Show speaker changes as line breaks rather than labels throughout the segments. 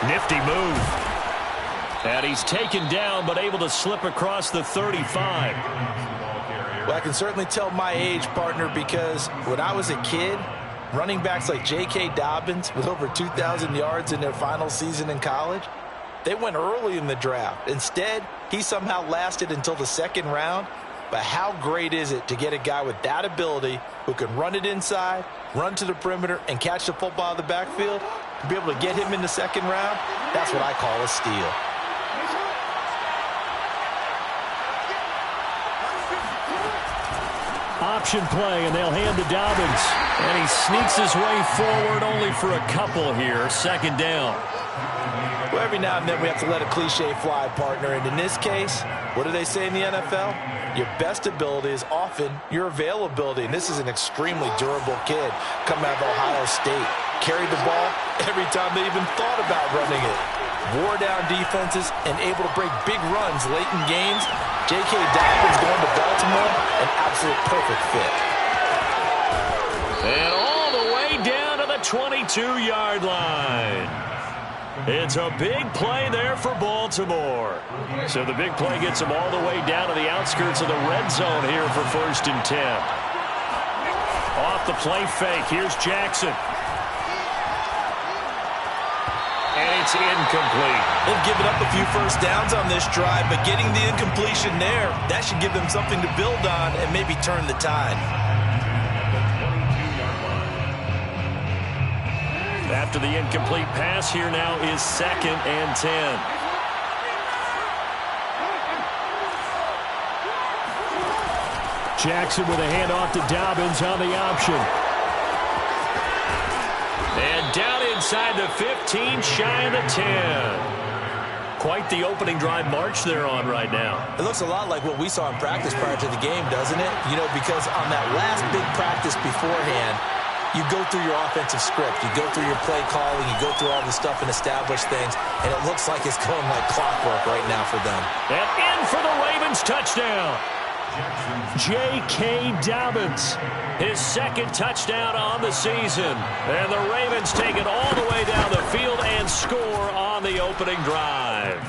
Nifty move. And he's taken down, but able to slip across the 35.
Well, I can certainly tell my age, partner, because when I was a kid, running backs like J.K. Dobbins with over 2,000 yards in their final season in college, they went early in the draft. Instead, he somehow lasted until the second round. But how great is it to get a guy with that ability who can run it inside, run to the perimeter, and catch the football in the backfield? To be able to get him in the second round, that's what I call a steal.
Option play, and they'll hand to Dobbins. And he sneaks his way forward only for a couple here. Second down.
Well, every now and then we have to let a cliche fly, partner. And in this case, what do they say in the NFL? Your best ability is often your availability. And this is an extremely durable kid coming out of Ohio State. Carried the ball every time they even thought about running it. Wore down defenses and able to break big runs late in games. J.K. Dobbins going to Baltimore, an absolute perfect fit.
And all the way down to the 22-yard line. It's a big play there for Baltimore. So the big play gets them all the way down to the outskirts of the red zone here for 1st and 10. Off the play fake, here's Jackson. And it's incomplete.
They've given up a few first downs on this drive, but getting the incompletion there, that should give them something to build on and maybe turn the tide.
After the incomplete pass, here now is 2nd and 10. Jackson with a handoff to Dobbins on the option. And down inside the 15, shy of the 10. Quite the opening drive march they're on right now.
It looks a lot like what we saw in practice prior to the game, doesn't it? You know, because on that last big practice beforehand, you go through your offensive script. You go through your play calling. You go through all the stuff and establish things. And it looks like it's going like clockwork right now for them.
And in for the Ravens touchdown. J.K. Dobbins, his 2nd touchdown on the season. And the Ravens take it all the way down the field and score on the opening drive.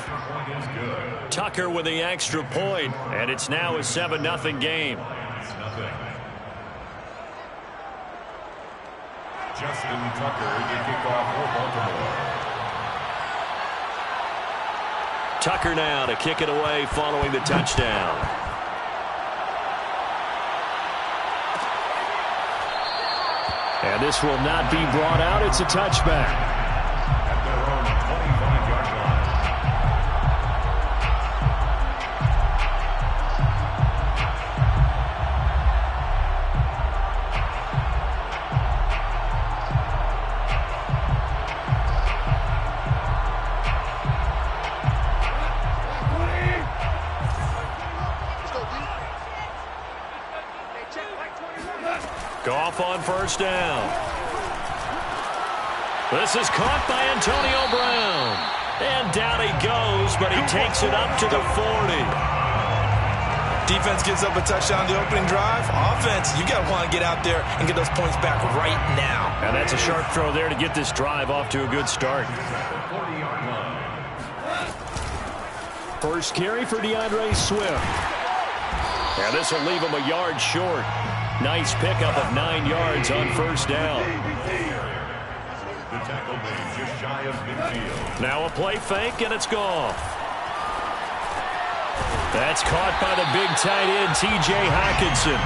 Tucker with the extra point, and it's now a 7-0 game.
Justin Tucker, the kickoff for Baltimore.
Tucker now to kick it away following the touchdown. And this will not be brought out. It's a touchback.
At their own 25-yard line.
Goff on 1st down. This is caught by Antonio Brown. And down he goes, but he takes it up to the 40.
Defense gives up a touchdown on the opening drive. Offense, you got to want to get out there and get those points back right now.
And that's a sharp throw there to get this drive off to a good start.
40-yard line.
First carry for DeAndre Swift. And this will leave him a yard short. Nice pickup of 9 yards on 1st down.
The tackle made just shy of midfield.
Now a play fake, and it's Goff. That's caught by the big tight end, T.J. Hockenson.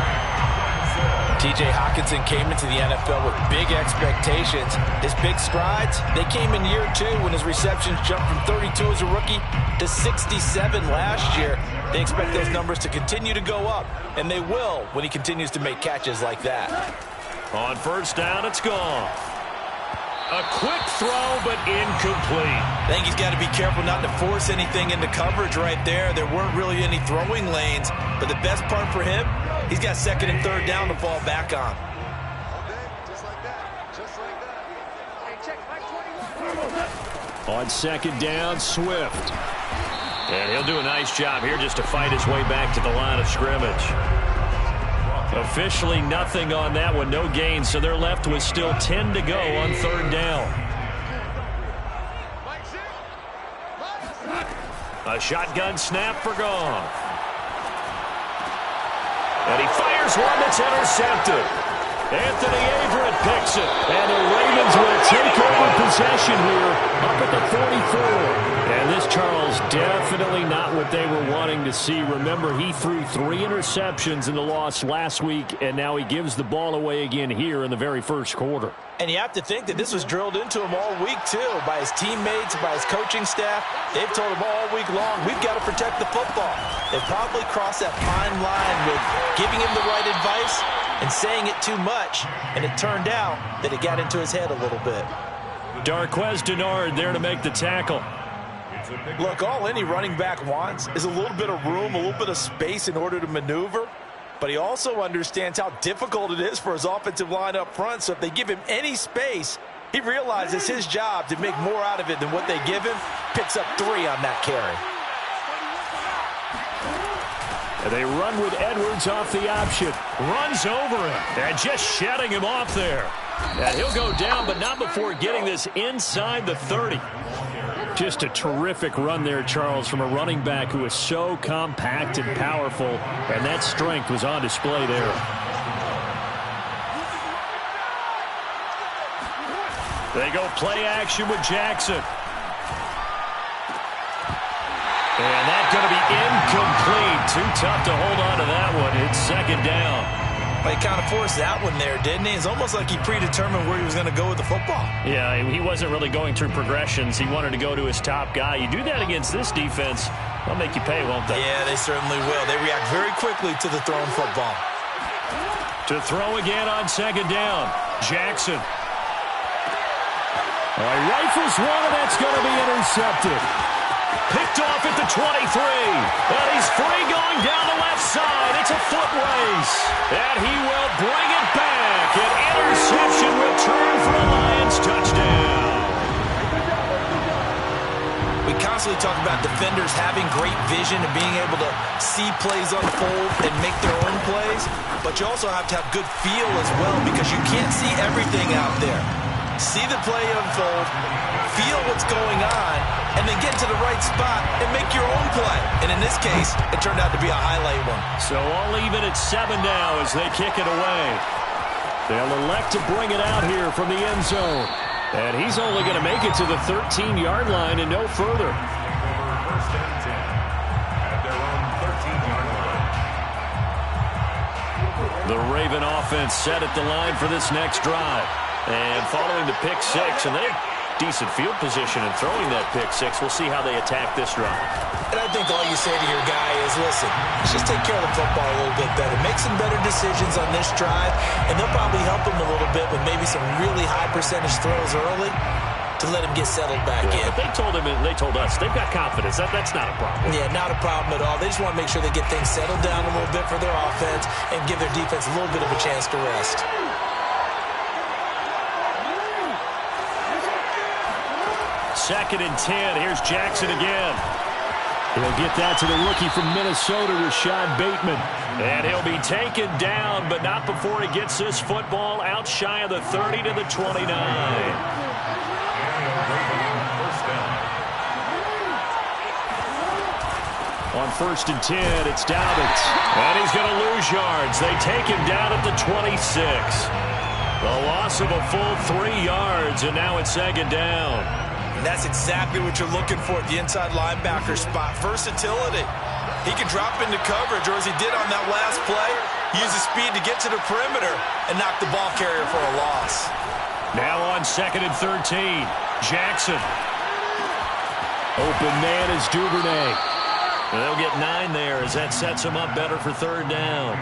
T.J. Hockenson came into the NFL with big expectations. His big strides, they came in year 2 when his receptions jumped from 32 as a rookie to 67 last year. They expect those numbers to continue to go up, and they will when he continues to make catches like that.
On 1st down, it's Goff. A quick throw, but incomplete.
I think he's got to be careful not to force anything into coverage right there. There weren't really any throwing lanes, but the best part for him, he's got 2nd and 3rd down to fall back on.
Just like that. Just like that. Hey, check back 21.
On 2nd down, Swift. And he'll do a nice job here just to fight his way back to the line of scrimmage. Officially nothing on that one, no gain, so they're left with still 10 to go on 3rd down. A shotgun snap for Goff. And he fires one that's intercepted. Anthony Averett picks it. And the Ravens will take over possession here up at the 44. And this, Charles, definitely not what they were wanting to see. Remember, he threw 3 interceptions in the loss last week, and now he gives the ball away again here in the very first quarter.
And you have to think that this was drilled into him all week, too, by his teammates, by his coaching staff. They've told him all week long, we've got to protect the football. They probably crossed that fine line with giving him the right advice and saying it too much, and it turned out that it got into his head a little bit.
Darqueze Dennard there to make the tackle.
Look, all any running back wants is a little bit of room, a little bit of space in order to maneuver. But he also understands how difficult it is for his offensive line up front. So if they give him any space, he realizes it's his job to make more out of it than what they give him. Picks up 3 on that carry.
And they run with Edwards off the option. Runs over him and just shedding him off there. And he'll go down, but not before getting this inside the 30. Just a terrific run there, Charles, from a running back who is so compact and powerful, and that strength was on display there. They go play action with Jackson. And that's going to be incomplete. Too tough to hold on to that one. It's second down.
But he kind of forced that one there, didn't he? It's almost like he predetermined where he was going to go with the football.
Yeah, he wasn't really going through progressions. He wanted to go to his top guy. You do that against this defense, they'll make you pay, won't they?
Yeah, they certainly will. They react very quickly to the thrown football.
To throw again on second down. Jackson. All right, rifles one, and that's going to be intercepted. Picked off at the 23. And he's free going down the left side. It's a foot race. And he will bring it back. An interception return for a Lions touchdown.
We constantly talk about defenders having great vision and being able to see plays unfold and make their own plays. But you also have to have good feel as well because you can't see everything out there. See the play unfold, feel what's going on, and then get to the right spot and make your own play. And in this case, it turned out to be a highlight one.
So all even at 7 now as they kick it away. They'll elect to bring it out here from the end zone. And he's only going to make it to the 13-yard line and no further.
First and 10 at their own 13-yard line.
The Raven offense set at the line for this next drive. And following the pick 6, and they have decent field position in throwing that pick 6. We'll see how they attack this drive.
And I think all you say to your guy is, listen, let's just take care of the football a little bit better. Make some better decisions on this drive, and they'll probably help him a little bit with maybe some really high percentage throws early to let him get settled back in.
But they told him, and they told us, they've got confidence. That's not a problem.
Yeah, not a problem at all. They just want to make sure they get things settled down a little bit for their offense and give their defense a little bit of a chance to rest.
Second and 10. Here's Jackson again. He'll get that to the rookie from Minnesota, Rashad Bateman. And he'll be taken down, but not before he gets this football out shy of the 30 to the 29. On first and 10, it's Dobbins. And he's going to lose yards. They take him down at the 26. The loss of a full 3 yards, and now it's second down.
And that's exactly what you're looking for at the inside linebacker spot. Versatility. He can drop into coverage, or as he did on that last play, use his speed to get to the perimeter and knock the ball carrier for a loss.
Now on second and 13, Jackson. Open man is Duvernay. And they'll get 9 there as that sets them up better for third down.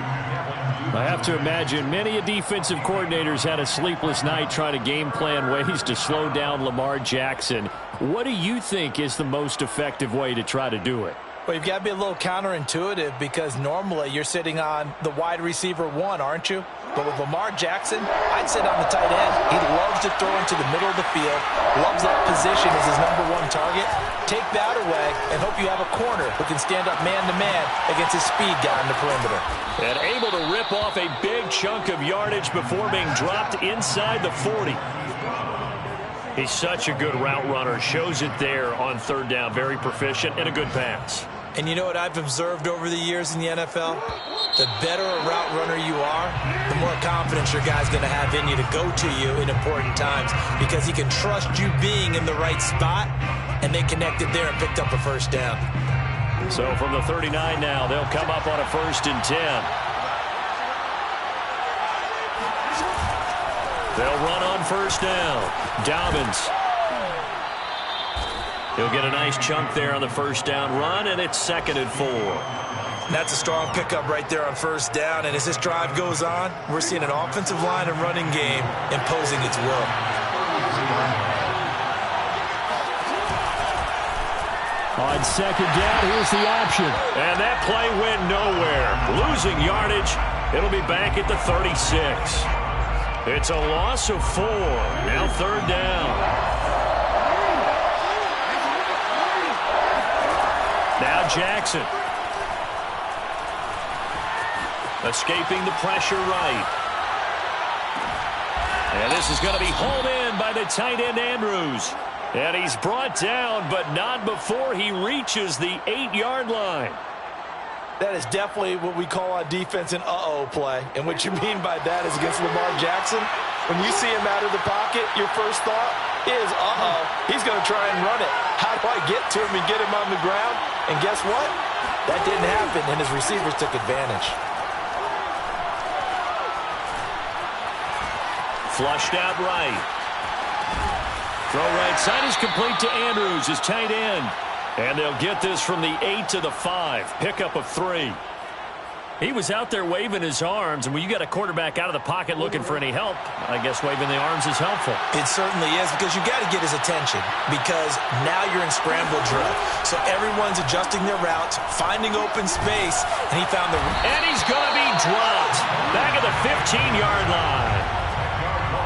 I have to imagine many a defensive coordinators had a sleepless night trying to game plan ways to slow down Lamar Jackson. What do you think is the most effective way to try to do it?
Well, you've got to be a little counterintuitive because normally you're sitting on the wide receiver 1, aren't you? But with Lamar Jackson, I'd sit on the tight end. He loves to throw into the middle of the field, loves that position as his #1 target. Take that away and hope you have a corner who can stand up man-to-man against his speed guy on the perimeter.
And able to rip off a big chunk of yardage before being dropped inside the 40. He's such a good route runner. Shows it there on third down. Very proficient and a good pass.
And you know what I've observed over the years in the NFL? The better a route runner you are, the more confidence your guy's going to have in you to go to you in important times because he can trust you being in the right spot, and they connected there and picked up a first down.
So from the 39 now, they'll come up on a 1st and 10. They'll run on first down. Dobbins. He'll get a nice chunk there on the first down run, and it's 2nd and 4.
That's a strong pickup right there on first down, and as this drive goes on, we're seeing an offensive line and running game imposing its will.
On 2nd down, here's the option.
And that play went nowhere. Losing yardage. It'll be back at the 36. It's a loss of 4. Now 3rd down. Now Jackson. Escaping the pressure right. And this is going to be hauled in by the tight end Andrews. And he's brought down, but not before he reaches the 8-yard line.
That is definitely what we call on defense an uh-oh play. And what you mean by that is against Lamar Jackson, when you see him out of the pocket, your first thought is, uh-oh, he's going to try and run it. How do I get to him and get him on the ground? And guess what? That didn't happen, and his receivers took advantage.
Flushed out right. Throw right side is complete to Andrews, his tight end. And they'll get this from the 8 to the 5. Pickup of 3. He was out there waving his arms, and when you got a quarterback out of the pocket looking for any help, I guess waving the arms is helpful.
It certainly is, because you got to get his attention, because now you're in scramble drill. So everyone's adjusting their routes, finding open space, and he found the...
And he's going to be dropped back at the 15-yard line.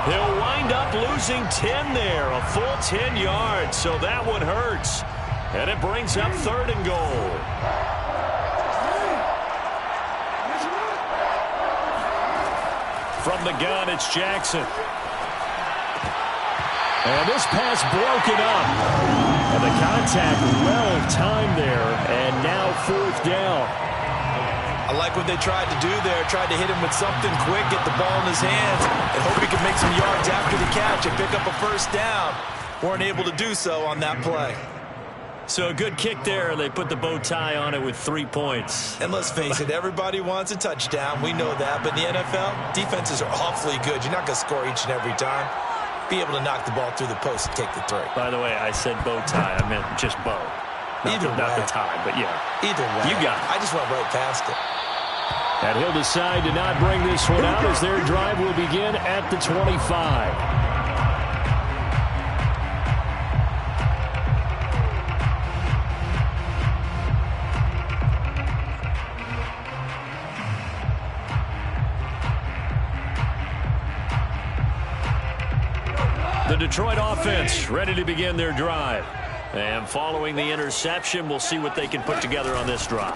He'll wind up losing 10 there, a full 10 yards, so that one hurts. And it brings up 3rd and goal. From the gun, it's Jackson.
And this pass broken up. And the contact well timed there. And now 4th down.
I like what they tried to do there. Tried to hit him with something quick, get the ball in his hands, and hope he could make some yards after the catch and pick up a first down. Weren't able to do so on that play.
So a good kick there. They put the bow tie on it with 3 points.
And let's face it, everybody wants a touchdown. We know that. But in the NFL, defenses are awfully good. You're not going to score each and every time. Be able to knock the ball through the post and take the three.
By the way, I said bow tie. I meant just bow. Not the tie, but yeah.
Either way.
You got it.
I just went right past it.
And he'll decide to not bring this one out as their drive will begin at the 25.
The Detroit offense ready to begin their drive. And following the interception, we'll see what they can put together on this drive.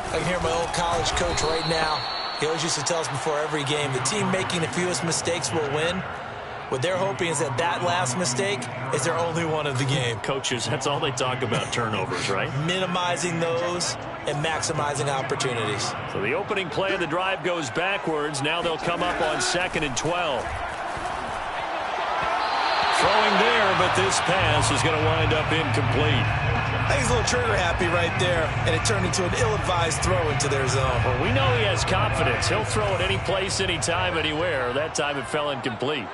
I can hear my old college coach right now. He always used to tell us before every game, the team making the fewest mistakes will win. What they're hoping is that last mistake is their only one of the game.
Coaches, that's all they talk about, turnovers, right?
Minimizing those and maximizing opportunities.
So the opening play of the drive goes backwards. Now they'll come up on 2nd and 12. Throwing there, but this pass is going to wind up incomplete.
I think he's a little trigger happy right there, and it turned into an ill-advised throw into their zone.
Well, we know he has confidence. He'll throw it any place, anytime, anywhere. That time it fell incomplete.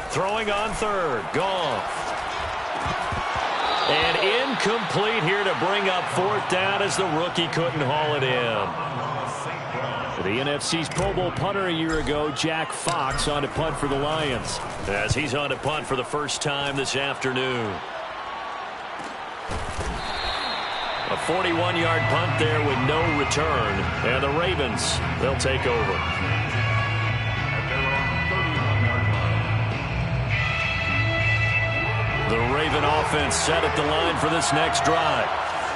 Throwing on 3rd. Goff. And incomplete here to bring up 4th down as the rookie couldn't haul it in. The NFC's Pro Bowl punter a year ago, Jack Fox, on to punt for the Lions, as he's on to punt for the first time this afternoon. A 41-yard punt there with no return. And the Ravens, they'll take over. The Raven offense set at the line for this next drive.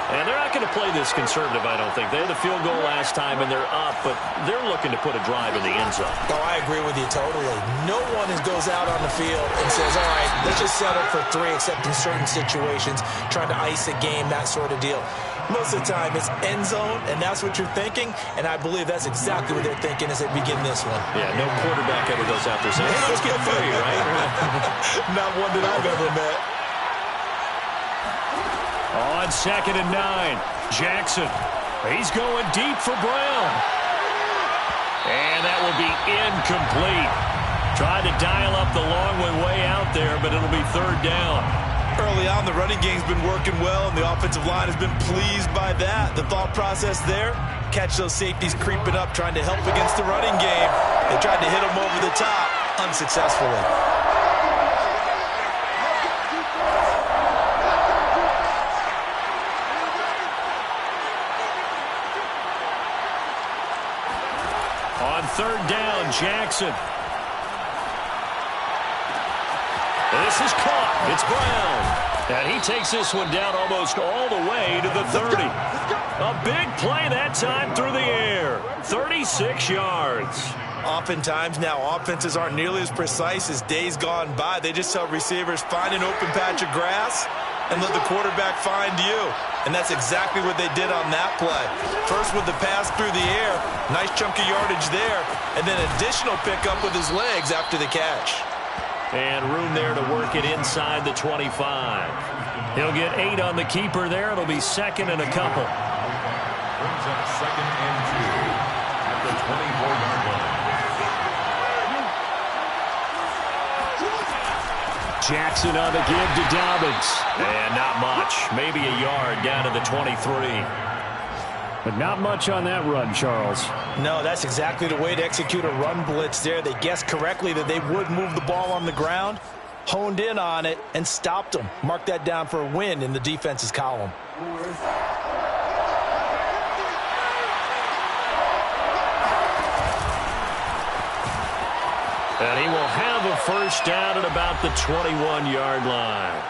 And they're not going to play this conservative, I don't think. They had the field goal last time, and they're up, but they're looking to put a drive in the end zone.
Oh, I agree with you totally. No one goes out on the field and says, all right, let's just settle for 3, except in certain situations, trying to ice a game, that sort of deal. Most of the time, it's end zone, and that's what you're thinking, and I believe that's exactly what they're thinking as they begin this one.
Yeah, no quarterback ever goes out there saying, hey, let's get 3, right?
Not one that I've ever met.
On 2nd and 9, Jackson. He's going deep for Brown.
And that will be incomplete. Tried to dial up the long way out there, but it'll be 3rd down.
Early on, the running game's been working well, and the offensive line has been pleased by that. The thought process there, catch those safeties creeping up, trying to help against the running game. They tried to hit them over the top, unsuccessfully.
On 3rd down, Jackson.
This is caught. It's Brown. And he takes this one down almost all the way to the 30. A big play that time through the air. 36 yards.
Oftentimes now, offenses aren't nearly as precise as days gone by. They just tell receivers, find an open patch of grass and let the quarterback find you. And that's exactly what they did on that play. First with the pass through the air, nice chunk of yardage there, and then additional pickup with his legs after the catch.
And room there to work it inside the 25.
He'll get 8 on the keeper there. It'll be 2nd and a couple.
Brings up 2nd and 2 at the 24-yard line.
Jackson on the give to Dobbins.
And not much. Maybe a yard down to the 23.
But not much on that run, Charles.
No, that's exactly the way to execute a run blitz there. They guessed correctly that they would move the ball on the ground, honed in on it, and stopped them. Mark that down for a win in the defense's column.
And he will have a 1st down at about the 21-yard line.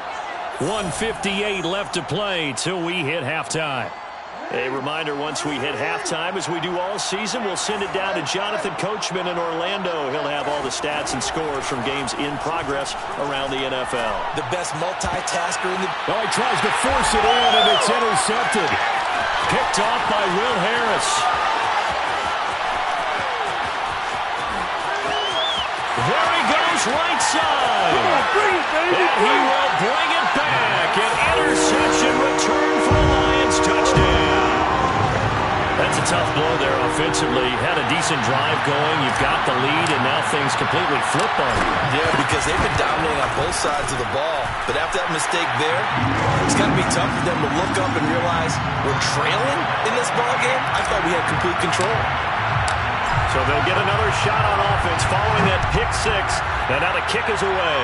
1:58 left to play till we hit halftime.
A reminder, once we hit halftime, as we do all season, we'll send it down to Jonathan Coachman in Orlando. He'll have all the stats and scores from games in progress around the NFL.
The best multitasker in the...
Oh, he tries to force it in, and it's intercepted. Picked off by Will Harris.
There he goes, right side. And he will bring it back. An interception return for a Lions touchdown. That's a tough blow there offensively. Had a decent drive going. You've got the lead, and now things completely flip on you.
Yeah, because they've been dominating on both sides of the ball. But after that mistake there, it's got to be tough for them to look up and realize we're trailing in this ball game. I thought we had complete control.
So they'll get another shot on offense following that pick 6. And now the kick is away.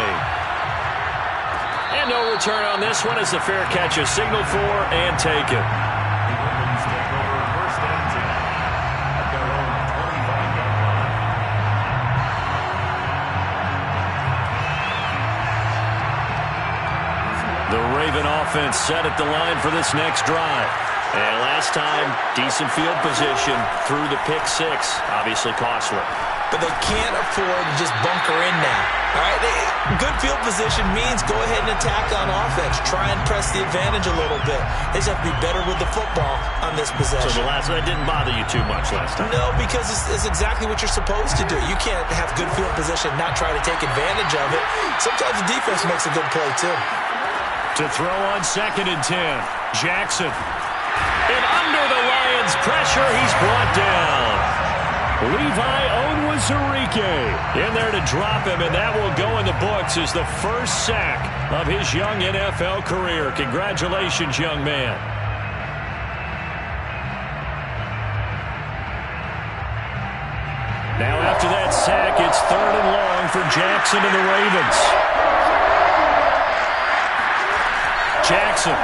And no return on this one as the fair catch is signaled for and taken.
The Ravens take over 1st and 10 at their own 25-yard line.
The Raven offense set at the line for this next drive. And last time, decent field position through the pick 6. Obviously costly.
But they can't afford to just bunker in now. All right, good field position means go ahead and attack on offense. Try and press the advantage a little bit. They just have to be better with the football on this possession.
So the last one didn't bother you too much last time?
No, because it's exactly what you're supposed to do. You can't have good field position and not try to take advantage of it. Sometimes the defense makes a good play, too.
To throw on 2nd and 10, Jackson.
And under the Lions' pressure, he's brought down.
Levi Onwuzurike in there to drop him, and that will go in the books as the first sack of his young NFL career. Congratulations, young man. Now after that sack, it's 3rd and long for Jackson and the Ravens. Jackson.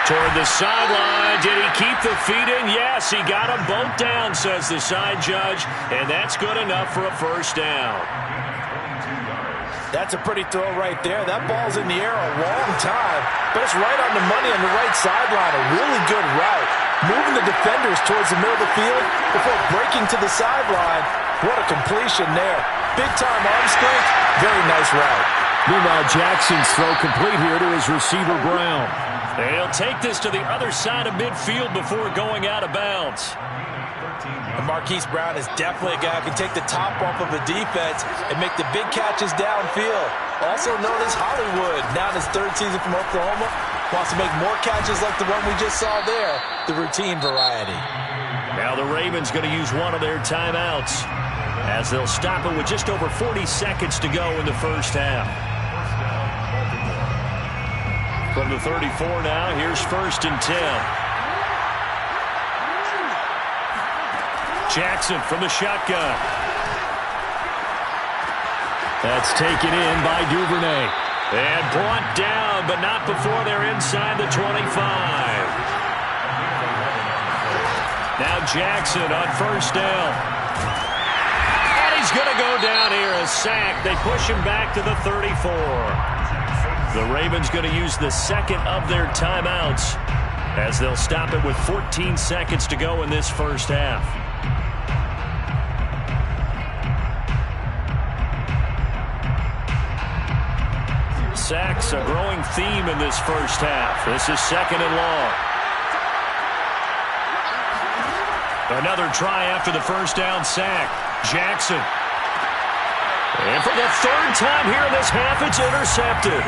Toward the sideline. Did he keep the feet in? Yes, he got them both down, says the side judge. And that's good enough for a 1st down.
22 yards.
That's a pretty throw right there. That ball's in the air a long time, but it's right on the money on the right sideline. A really good route. Moving the defenders towards the middle of the field before breaking to the sideline. What a completion there. Big-time arm strength. Very nice route.
Meanwhile, Jackson's throw complete here to his receiver, Brown. And he'll take this to the other side of midfield before going out of bounds.
Marquise Brown is definitely a guy who can take the top off of a defense and make the big catches downfield. Also known as Hollywood, now in his third season from Oklahoma. Wants to make more catches like the one we just saw there, the routine variety.
Now the Ravens going to use one of their timeouts as they'll stop it with just over 40 seconds to go in the first half. From the 34 now, here's 1st and 10. Jackson from the shotgun. That's taken in by Duvernay. And brought down, but not before they're inside the 25. Now Jackson on 1st down. And he's going to go down here, a sack. They push him back to the 34. The Ravens going to use the second of their timeouts as they'll stop it with 14 seconds to go in this first half. Sacks, a growing theme in this first half. This is 2nd and long. Another try after the first down sack. Jackson. And for the 3rd time here in this half, it's intercepted.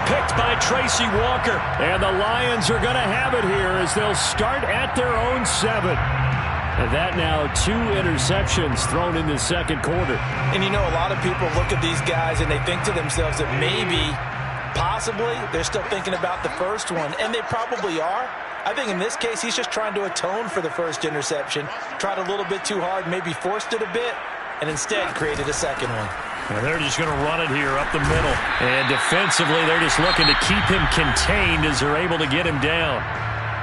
Picked by Tracy Walker. And the Lions are going to have it here as they'll start at their own 7. And that now 2 interceptions thrown in the second quarter.
And you know, a lot of people look at these guys and they think to themselves that maybe, possibly, they're still thinking about the first one. And they probably are. I think in this case, he's just trying to atone for the first interception. Tried a little bit too hard, maybe forced it a bit, and instead created a second one.
And they're just going to run it here up the middle. And defensively, they're just looking to keep him contained as they're able to get him down.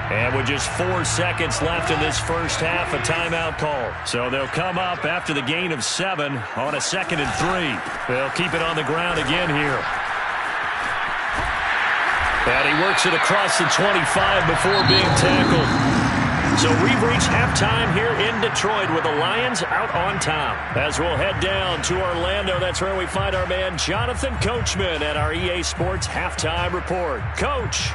And with just 4 seconds left in this first half, a timeout call. So they'll come up after the gain of 7 on a 2nd and 3. They'll keep it on the ground again here. And he works it across the 25 before being tackled. So we've reached halftime here in Detroit with the Lions out on top. As we'll head down to Orlando, that's where we find our man Jonathan Coachman at our EA Sports Halftime Report. Coach.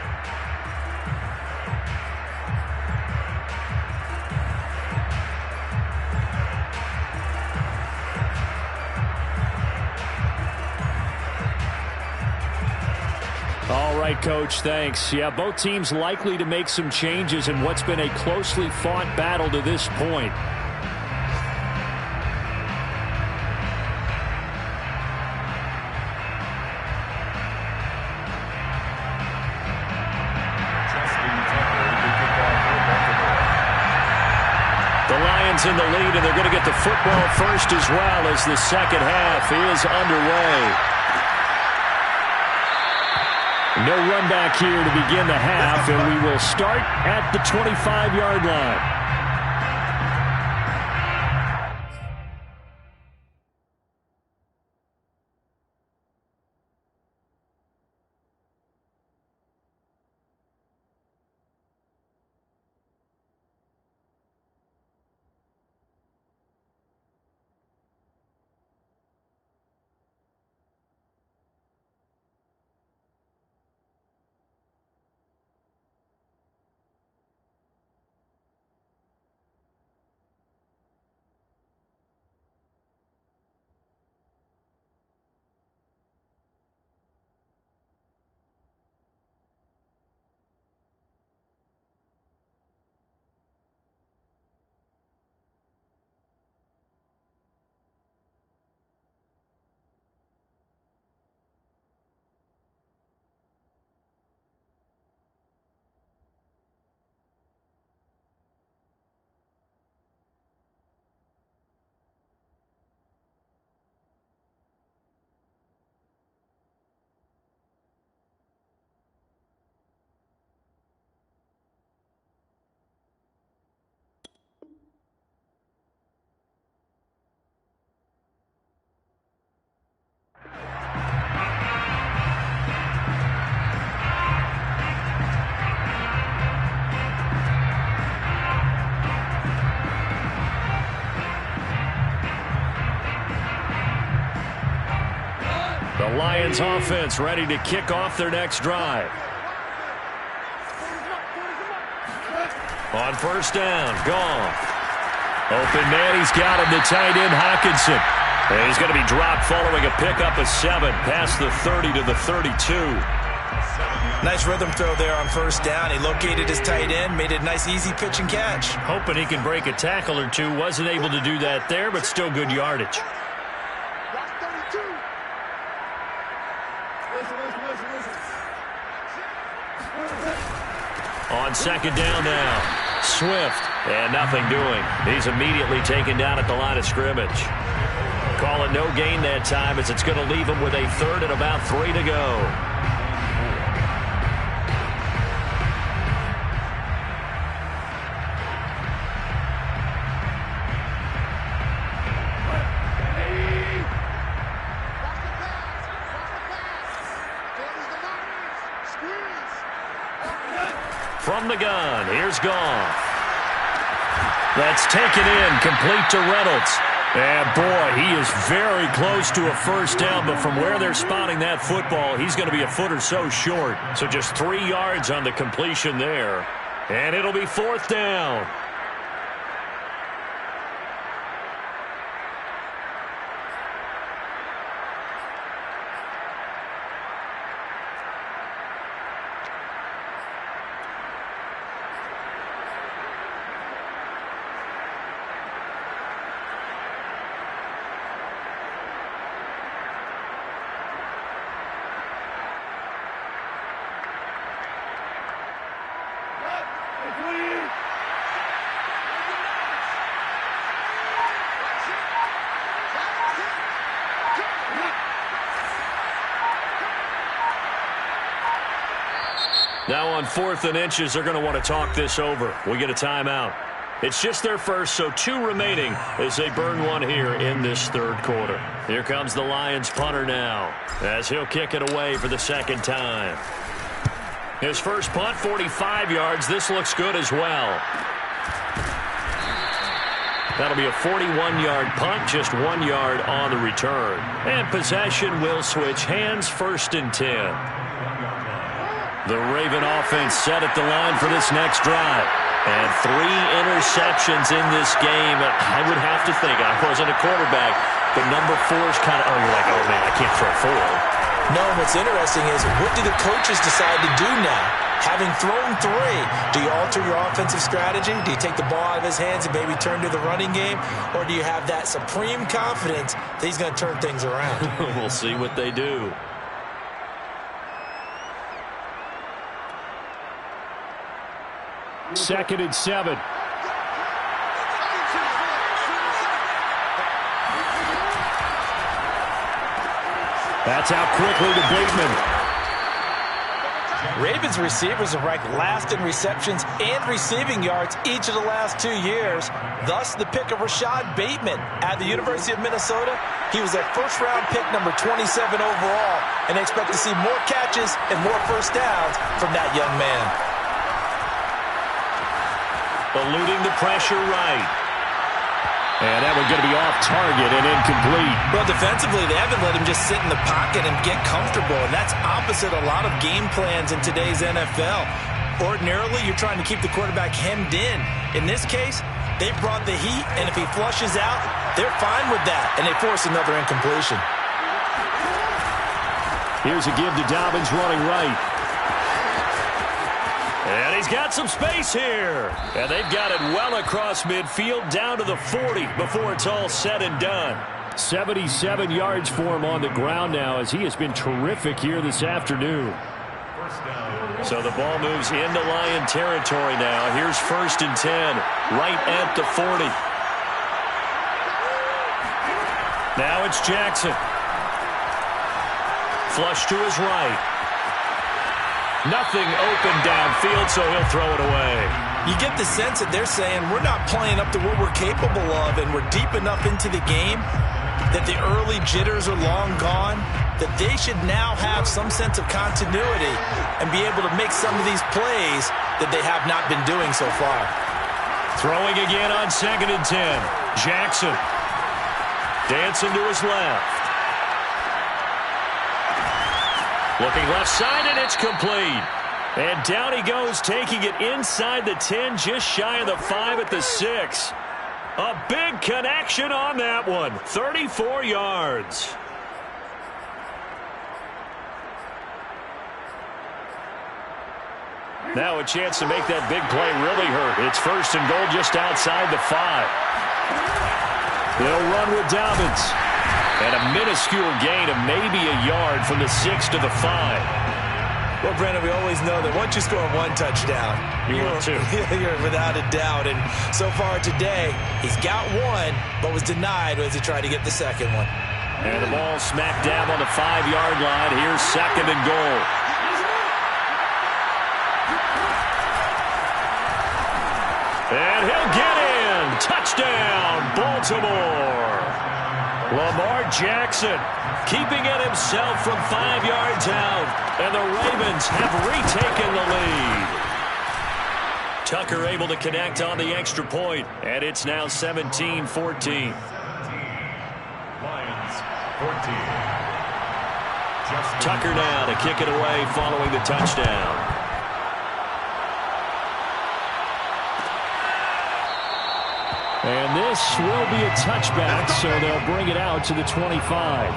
All right, Coach, thanks. Yeah, both teams likely to make some changes in what's been a closely fought battle to this point. The Lions in the lead, and they're going to get the football first as well as the second half is underway. No run back here to begin the half, and we will start at the 25-yard line. The Lions offense ready to kick off their next drive. On first down, Dolph. Open man, he's got him, the tight end, Hockenson. And he's going to be dropped following a pickup of 7 past the 30 to the 32.
Nice rhythm throw there on first down. He located his tight end, made it a nice easy pitch and catch.
Hoping he can break a tackle or two. Wasn't able to do that there, but still good yardage. On second down now, Swift, and nothing doing. He's immediately taken down at the line of scrimmage. Call it no gain that time as it's going to leave him with a 3rd and about 3 to go. From the gun, here's Dolph. That's taken in, complete to Reynolds. And boy, he is very close to a first down, but from where they're spotting that football, he's going to be a foot or so short. So just 3 yards on the completion there. And it'll be 4th down. Now on 4th and inches, they're going to want to talk this over. We get a timeout. It's just their first, so 2 remaining as they burn one here in this 3rd quarter. Here comes the Lions punter now as he'll kick it away for the 2nd time. His first punt, 45 yards. This looks good as well. That'll be a 41-yard punt, just 1 yard on the return. And possession will switch hands, 1st and 10. The Raven offense set at the line for this next drive. And 3 interceptions in this game. I would have to think, I wasn't a quarterback, but number 4 is kind of, you're like, oh man, I can't throw 4.
No, what's interesting is, what do the coaches decide to do now? Having thrown 3, do you alter your offensive strategy? Do you take the ball out of his hands and maybe turn to the running game? Or do you have that supreme confidence that he's going to turn things around?
We'll see what they do. Second and 7. That's out quickly to Bateman.
Ravens receivers are ranked last in receptions and receiving yards each of the last 2 years. Thus, the pick of Rashad Bateman at the University of Minnesota. He was their first-round pick, number 27 overall, and they expect to see more catches and more first downs from that young man.
Eluding the pressure right. And that one going to be off target and incomplete.
Well, defensively, they haven't let him just sit in the pocket and get comfortable, and that's opposite a lot of game plans in today's NFL. Ordinarily, you're trying to keep the quarterback hemmed in. In this case, they brought the heat, and if he flushes out, they're fine with that, and they force another incompletion.
Here's a give to Dobbins running right. And he's got some space here. And they've got it well across midfield down to the 40 before it's all said and done. 77 yards for him on the ground now as he has been terrific here this afternoon. So the ball moves into Lion territory now. Here's 1st and 10 right at the 40. Now it's Jackson. Flush to his right. Nothing open downfield, so he'll throw it away.
You get the sense that they're saying we're not playing up to what we're capable of, and we're deep enough into the game that the early jitters are long gone, that they should now have some sense of continuity and be able to make some of these plays that they have not been doing so far.
Throwing again on 2nd and 10. Jackson dancing to his left.
Looking left side, and it's complete. And down he goes, taking it inside the 10, just shy of the 5 at the 6. A big connection on that one. 34 yards. Now a chance to make that big play really hurt. It's first and goal just outside the 5. They'll run with Dobbins. And a minuscule gain of maybe a yard from the 6 to the 5.
Well, Brandon, we always know that once you score one touchdown,
you're
without a doubt. And so far today, he's got one, but was denied as he tried to get the second one.
And the ball smacked down on the 5-yard line. Here's second and goal. And he'll get in. Touchdown, Baltimore. Lamar Jackson keeping it himself from 5 yards out. And the Ravens have retaken the lead. Tucker able to connect on the extra point. And it's now 17-14.
Lions 14.
Tucker now to kick it away following the touchdown. And this will be a touchback, so they'll bring it out to the 25.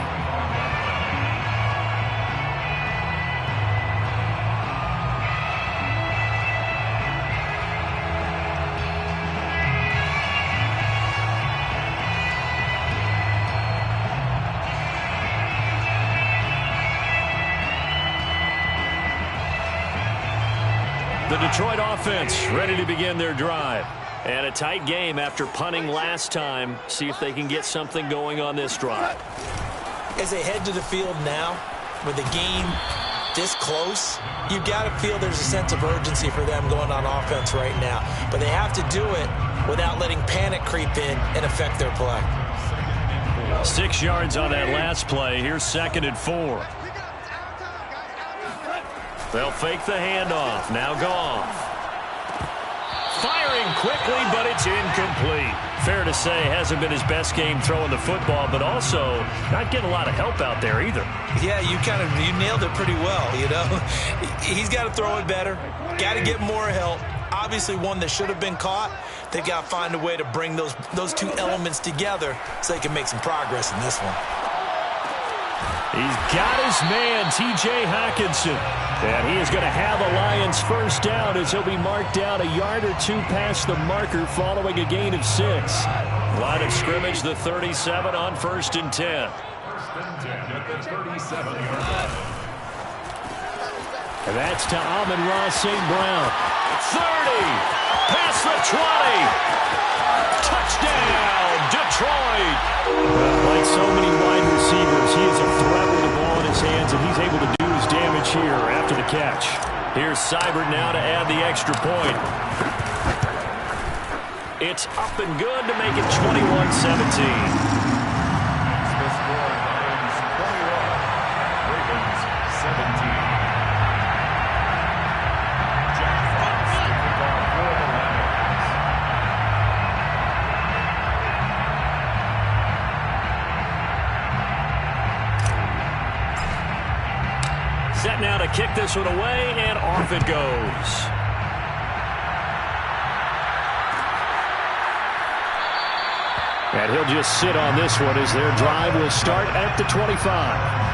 The Detroit offense ready to begin their drive. And a tight game after punting last time. See if they can get something going on this drive.
As they head to the field now, with the game this close, you've got to feel there's a sense of urgency for them going on offense right now. But they have to do it without letting panic creep in and affect their play.
6 yards on that last play. Here's second and 4. They'll fake the handoff. Now Goff. Firing quickly, but it's incomplete. Fair to say, hasn't been his best game throwing the football, but also not getting a lot of help out there either.
Yeah, you nailed it pretty well, you know. He's got to throw it better. Got to get more help. Obviously one that should have been caught. They've got to find a way to bring those two elements together so they can make some progress in this one.
He's got his man, T.J. Hockenson. And he is going to have a Lions first down as he'll be marked down a yard or two past the marker following a gain of 6. Line of scrimmage, the 37 on first and 10.
First and 10 at the 37-yard line.
And that's to Amon-Ra St. Brown. 30, past the 20. Touchdown, Detroit. Like so many wide receivers, he is a threat with the ball in his hands, and he's able to do his damage here after the catch. Here's Seibert now to add the extra point. It's up and good to make it 21-17.
The score, Lions 21, Ravens 17. Jack Fox to kick off for the Lions.
Set now to kick this one away, and off it goes. And he'll just sit on this one as their drive will start at the 25.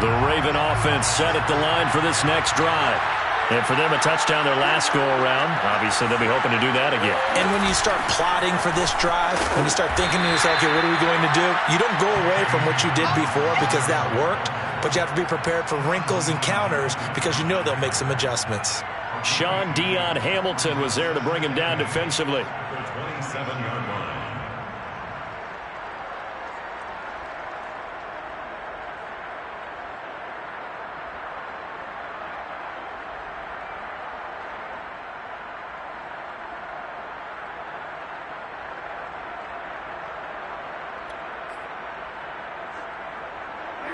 The Raven offense set at the line for this next drive. And for them, a touchdown their last go-around. Obviously, they'll be hoping to do that again.
And when you start plotting for this drive, when you start thinking to yourself, okay, what are we going to do? You don't go away from what you did before because that worked, but you have to be prepared for wrinkles and counters because you know they'll make some adjustments.
Sean Dion Hamilton was there to bring him down defensively.
The 27-yard line.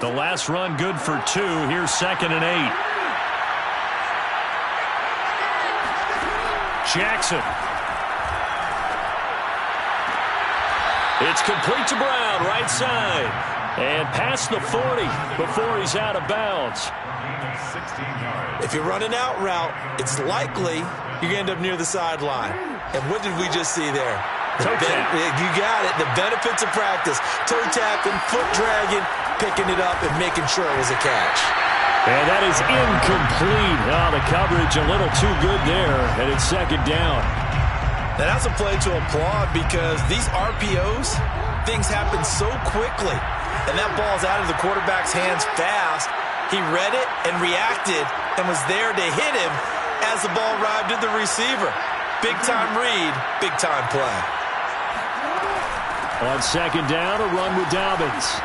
The last run good for 2. Here's 2nd and 8. Jackson. It's complete to Brown, right side. And past the 40 before he's out of bounds.
16 yards.
If you're running out route, it's likely you're going to end up near the sideline. And what did we just see there?
Toe tap.
You got it. The benefits of practice. Toe tapping, foot dragging, picking it up, and making sure it was a catch.
And that is incomplete. Oh, the coverage a little too good there, and it's 2nd down.
And that's a play to applaud because these RPOs, things happen so quickly. And that ball's out of the quarterback's hands fast. He read it and reacted and was there to hit him as the ball arrived at the receiver. Big-time read, big-time play.
On 2nd down, a run with Dobbins.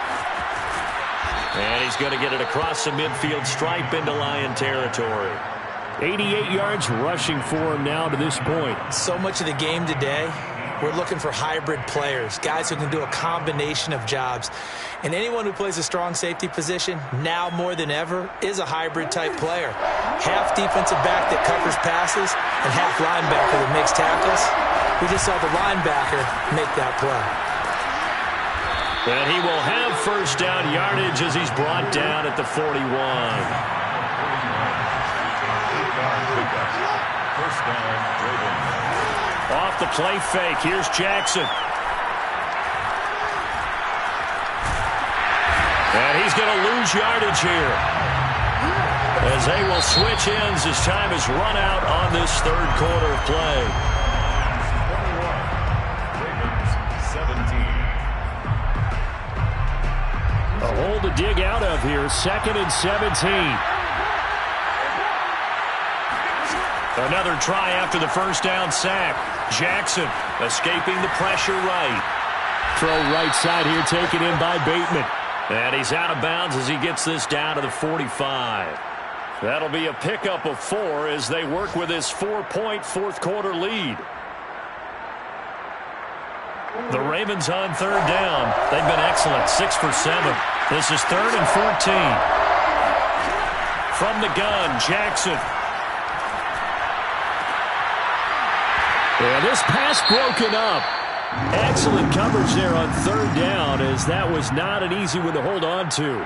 And he's going to get it across the midfield stripe into Lion territory. 88 yards rushing for him now to this point.
So much of the game today, we're looking for hybrid players, guys who can do a combination of jobs. And anyone who plays a strong safety position, now more than ever, is a hybrid-type player. Half defensive back that covers passes and half linebacker that makes tackles. We just saw the linebacker make that play.
And he will have 1st down yardage as he's brought down at the 41.
1st down, Ravens.
Off the play fake, here's Jackson. And he's going to lose yardage here. As they will switch ends as time is run out on this 3rd quarter of play.
21, Ravens 17.
A hole to dig out of here, 2nd and 17. Another try after the 1st down sack. Jackson escaping the pressure right. Throw right side here taken in by Bateman. And he's out of bounds as he gets this down to the 45. That'll be a pickup of 4 as they work with his 4-point 4th quarter lead. The Ravens on 3rd down. They've been excellent, 6 for 7. This is 3rd and 14. From the gun, Jackson. And this pass broken up. Excellent coverage there on 3rd down, as that was not an easy one to hold on to.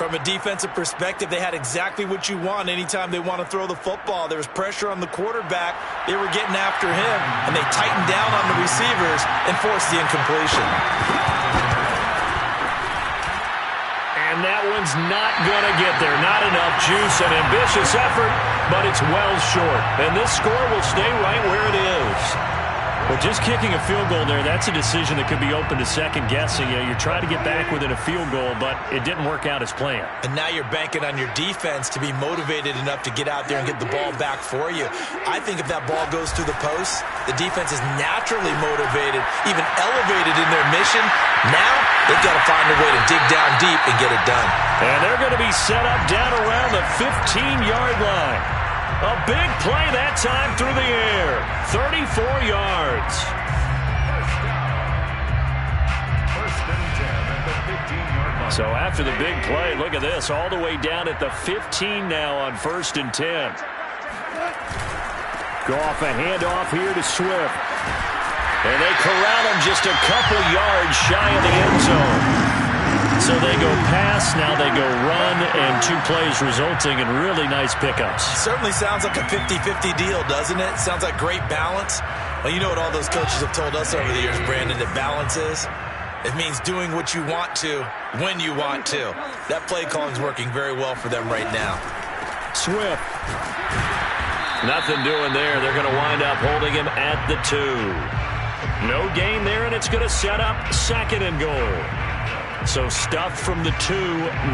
From a defensive perspective, they had exactly what you want anytime they want to throw the football. There was pressure on the quarterback. They were getting after him, and they tightened down on the receivers and forced the incompletion.
And that one's not going to get there. Not enough juice. An ambitious effort, but it's well short. And this score will stay right where it is. But just kicking a field goal there, that's a decision that could be open to second guessing. You know, you're trying to get back within a field goal, but it didn't work out as planned.
And now you're banking on your defense to be motivated enough to get out there and get the ball back for you. I think if that ball goes through the post, the defense is naturally motivated, even elevated in their mission. Now they've got to find a way to dig down deep and get it done.
And they're going to be set up down around the 15-yard line. A big play that time through the air. 34 yards.
First and 10 at the 15-yard line.
So after the big play, look at this. All the way down at the 15 now on 1st and 10. Goff a handoff here to Swift. And they corral him just a couple yards shy of the end zone. So they go pass, now they go run, and 2 plays resulting in really nice pickups.
Certainly sounds like a 50-50 deal, doesn't it? Sounds like great balance. Well, you know what all those coaches have told us over the years, Brandon, that balance is? It means doing what you want to, when you want to. That play calling is working very well for them right now.
Swift. Nothing doing there. They're going to wind up holding him at the 2. No gain there, and it's going to set up 2nd and goal. So stuff from the 2,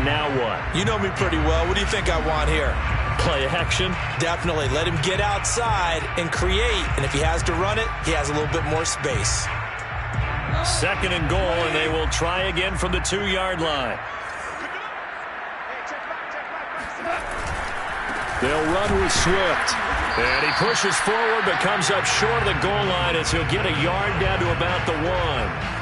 now what?
You know me pretty well. What do you think I want here?
Play action?
Definitely. Let him get outside and create. And if he has to run it, he has a little bit more space.
2nd and goal, and they will try again from the 2-yard line. They'll run with Swift. And he pushes forward but comes up short of the goal line as he'll get a yard down to about the 1.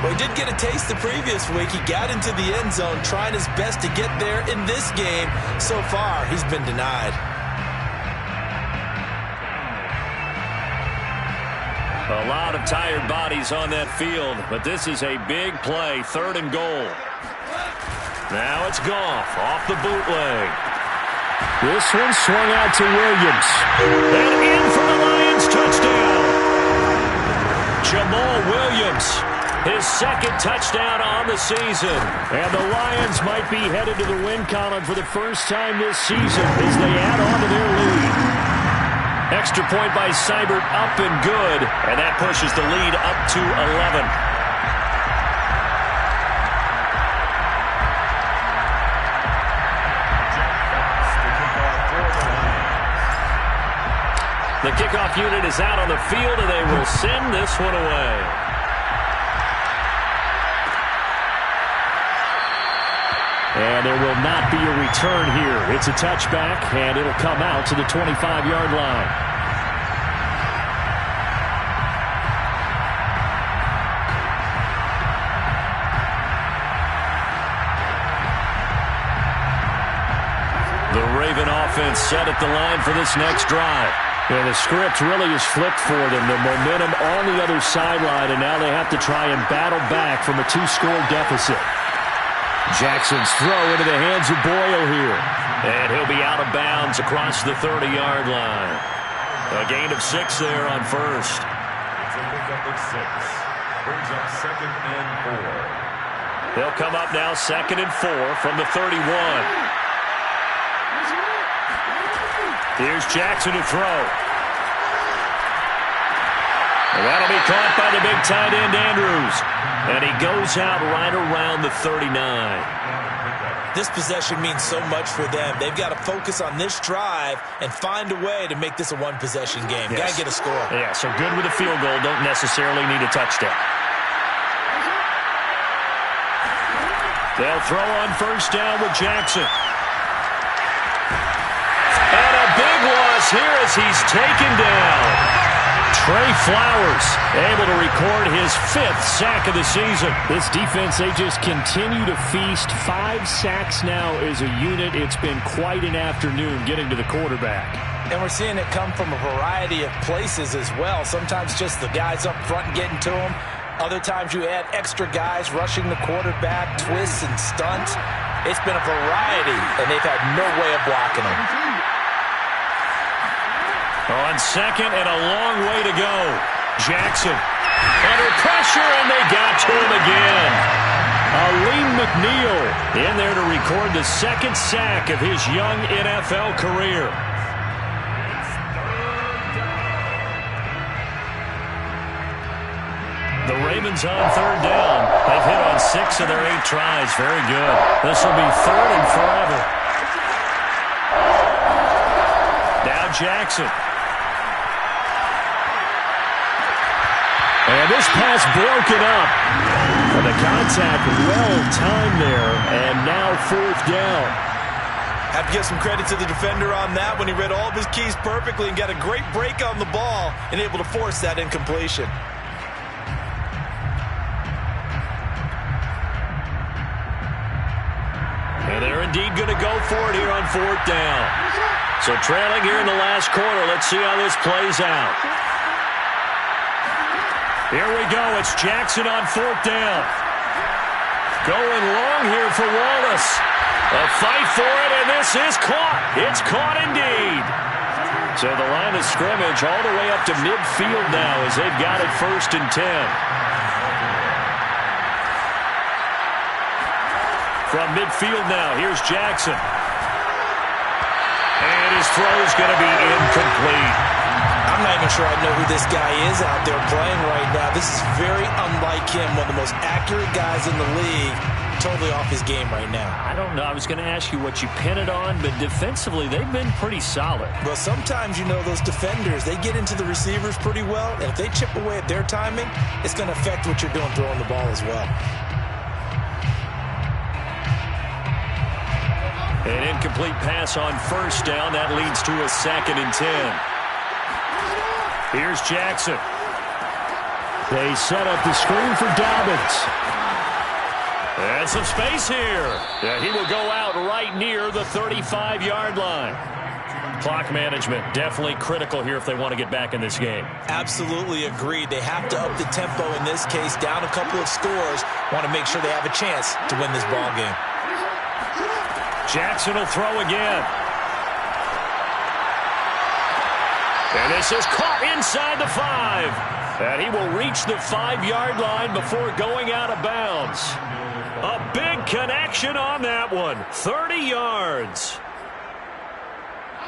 Well, he did get a taste the previous week. He got into the end zone trying his best to get there in this game. So far, he's been denied.
A lot of tired bodies on that field, but this is a big play, 3rd and goal. Now it's Goff off the bootleg. This one swung out to Williams. And in for the Lions touchdown. Jamal Williams, his 2nd touchdown on the season. And the Lions might be headed to the win column for the first time this season as they add on to their lead. Extra point by Seibert, up and good, and that pushes the lead up to 11. The kickoff unit is out on the field, and they will send this one away. And there will not be a return here. It's a touchback, and it'll come out to the 25-yard line. The Raven offense set at the line for this next drive. And the script really is flipped for them. The momentum on the other sideline, and now they have to try and battle back from a 2-score deficit. Jackson's throw into the hands of Boyle here. And he'll be out of bounds across the 30-yard line. A gain of 6 there on first.
It's a pickup of 6. Brings up 2nd and 4.
They'll come up now 2nd and 4 from the 31. Here's Jackson to throw. And that'll be caught by the big tight end, Andrews. And he goes out right around the 39.
This possession means so much for them. They've got to focus on this drive and find a way to make this a one-possession game.
Yes.
Got to get a score.
Yeah, so good with a field goal. Don't necessarily need a touchdown. They'll throw on first down with Jackson. And a big loss here as he's taken down. Trey Flowers able to record his 5th sack of the season. This defense, they just continue to feast. 5 sacks now as a unit. It's been quite an afternoon getting to the quarterback.
And we're seeing it come from a variety of places as well. Sometimes just the guys up front getting to him. Other times you add extra guys rushing the quarterback, twists and stunts. It's been a variety, and they've had no way of blocking him.
On second and a long way to go. Jackson under pressure, and they got to him again. Aleem McNeil in there to record the 2nd sack of his young NFL career. The Ravens on 3rd down. They've hit on 6 of their 8 tries. Very good. This will be 3rd and forever. Now Jackson. And this pass broken up. And the contact well-timed there. And now 4th down.
Have to give some credit to the defender on that when he read all of his keys perfectly and got a great break on the ball and able to force that incompletion.
And they're indeed going to go for it here on 4th down. So trailing here in the last quarter. Let's see how this plays out. Here we go. It's Jackson on 4th down. Going long here for Wallace. A fight for it, and this is caught. It's caught indeed. So the line of scrimmage all the way up to midfield now as they've got it 1st and 10. From midfield now, here's Jackson. And his throw is going to be incomplete.
I'm not even sure I know who this guy is out there playing right now. This is very unlike him, one of the most accurate guys in the league. Totally off his game right now.
I don't know. I was going to ask you what you pin it on, but defensively, they've been pretty solid.
Well, sometimes, you know, those defenders, they get into the receivers pretty well, and if they chip away at their timing, it's going to affect what you're doing throwing the ball as well.
An incomplete pass on 1st down. That leads to a 2nd and 10. Here's Jackson.
They set up the screen for Dobbins. And some space here. Yeah, he will go out right near the 35-yard line. Clock management definitely critical here if they want to get back in this game.
Absolutely agreed. They have to up the tempo in this case, down a couple of scores. Want to make sure they have a chance to win this ball game.
Jackson will throw again. And this is caught inside the 5. And he will reach the 5-yard line before going out of bounds. A big connection on that one. 30 yards.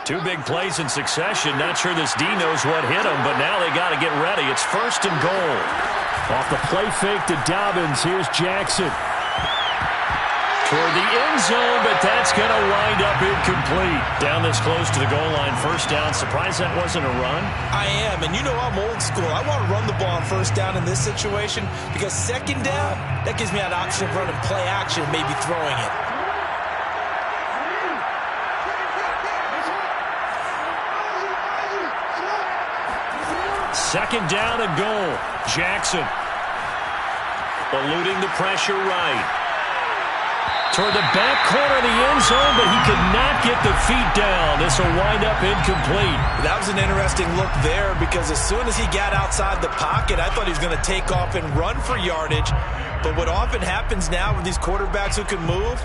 Two big plays in succession. Not sure this D knows what hit him, but now they got to get ready. It's 1st and goal. Off the play fake to Dobbins. Here's Jackson. Toward the end zone, but that's going to wind up incomplete. Down this close to the goal line, 1st down. Surprised that wasn't a run?
I am, and you know I'm old school. I want to run the ball on 1st down in this situation because 2nd down, that gives me an option of running play action, maybe throwing it.
Second down and goal. Jackson eluding the pressure right. Toward the back corner of the end zone, but he could not get the feet down. This will wind up incomplete.
That was an interesting look there because as soon as he got outside the pocket, I thought he was going to take off and run for yardage. But what often happens now with these quarterbacks who can move,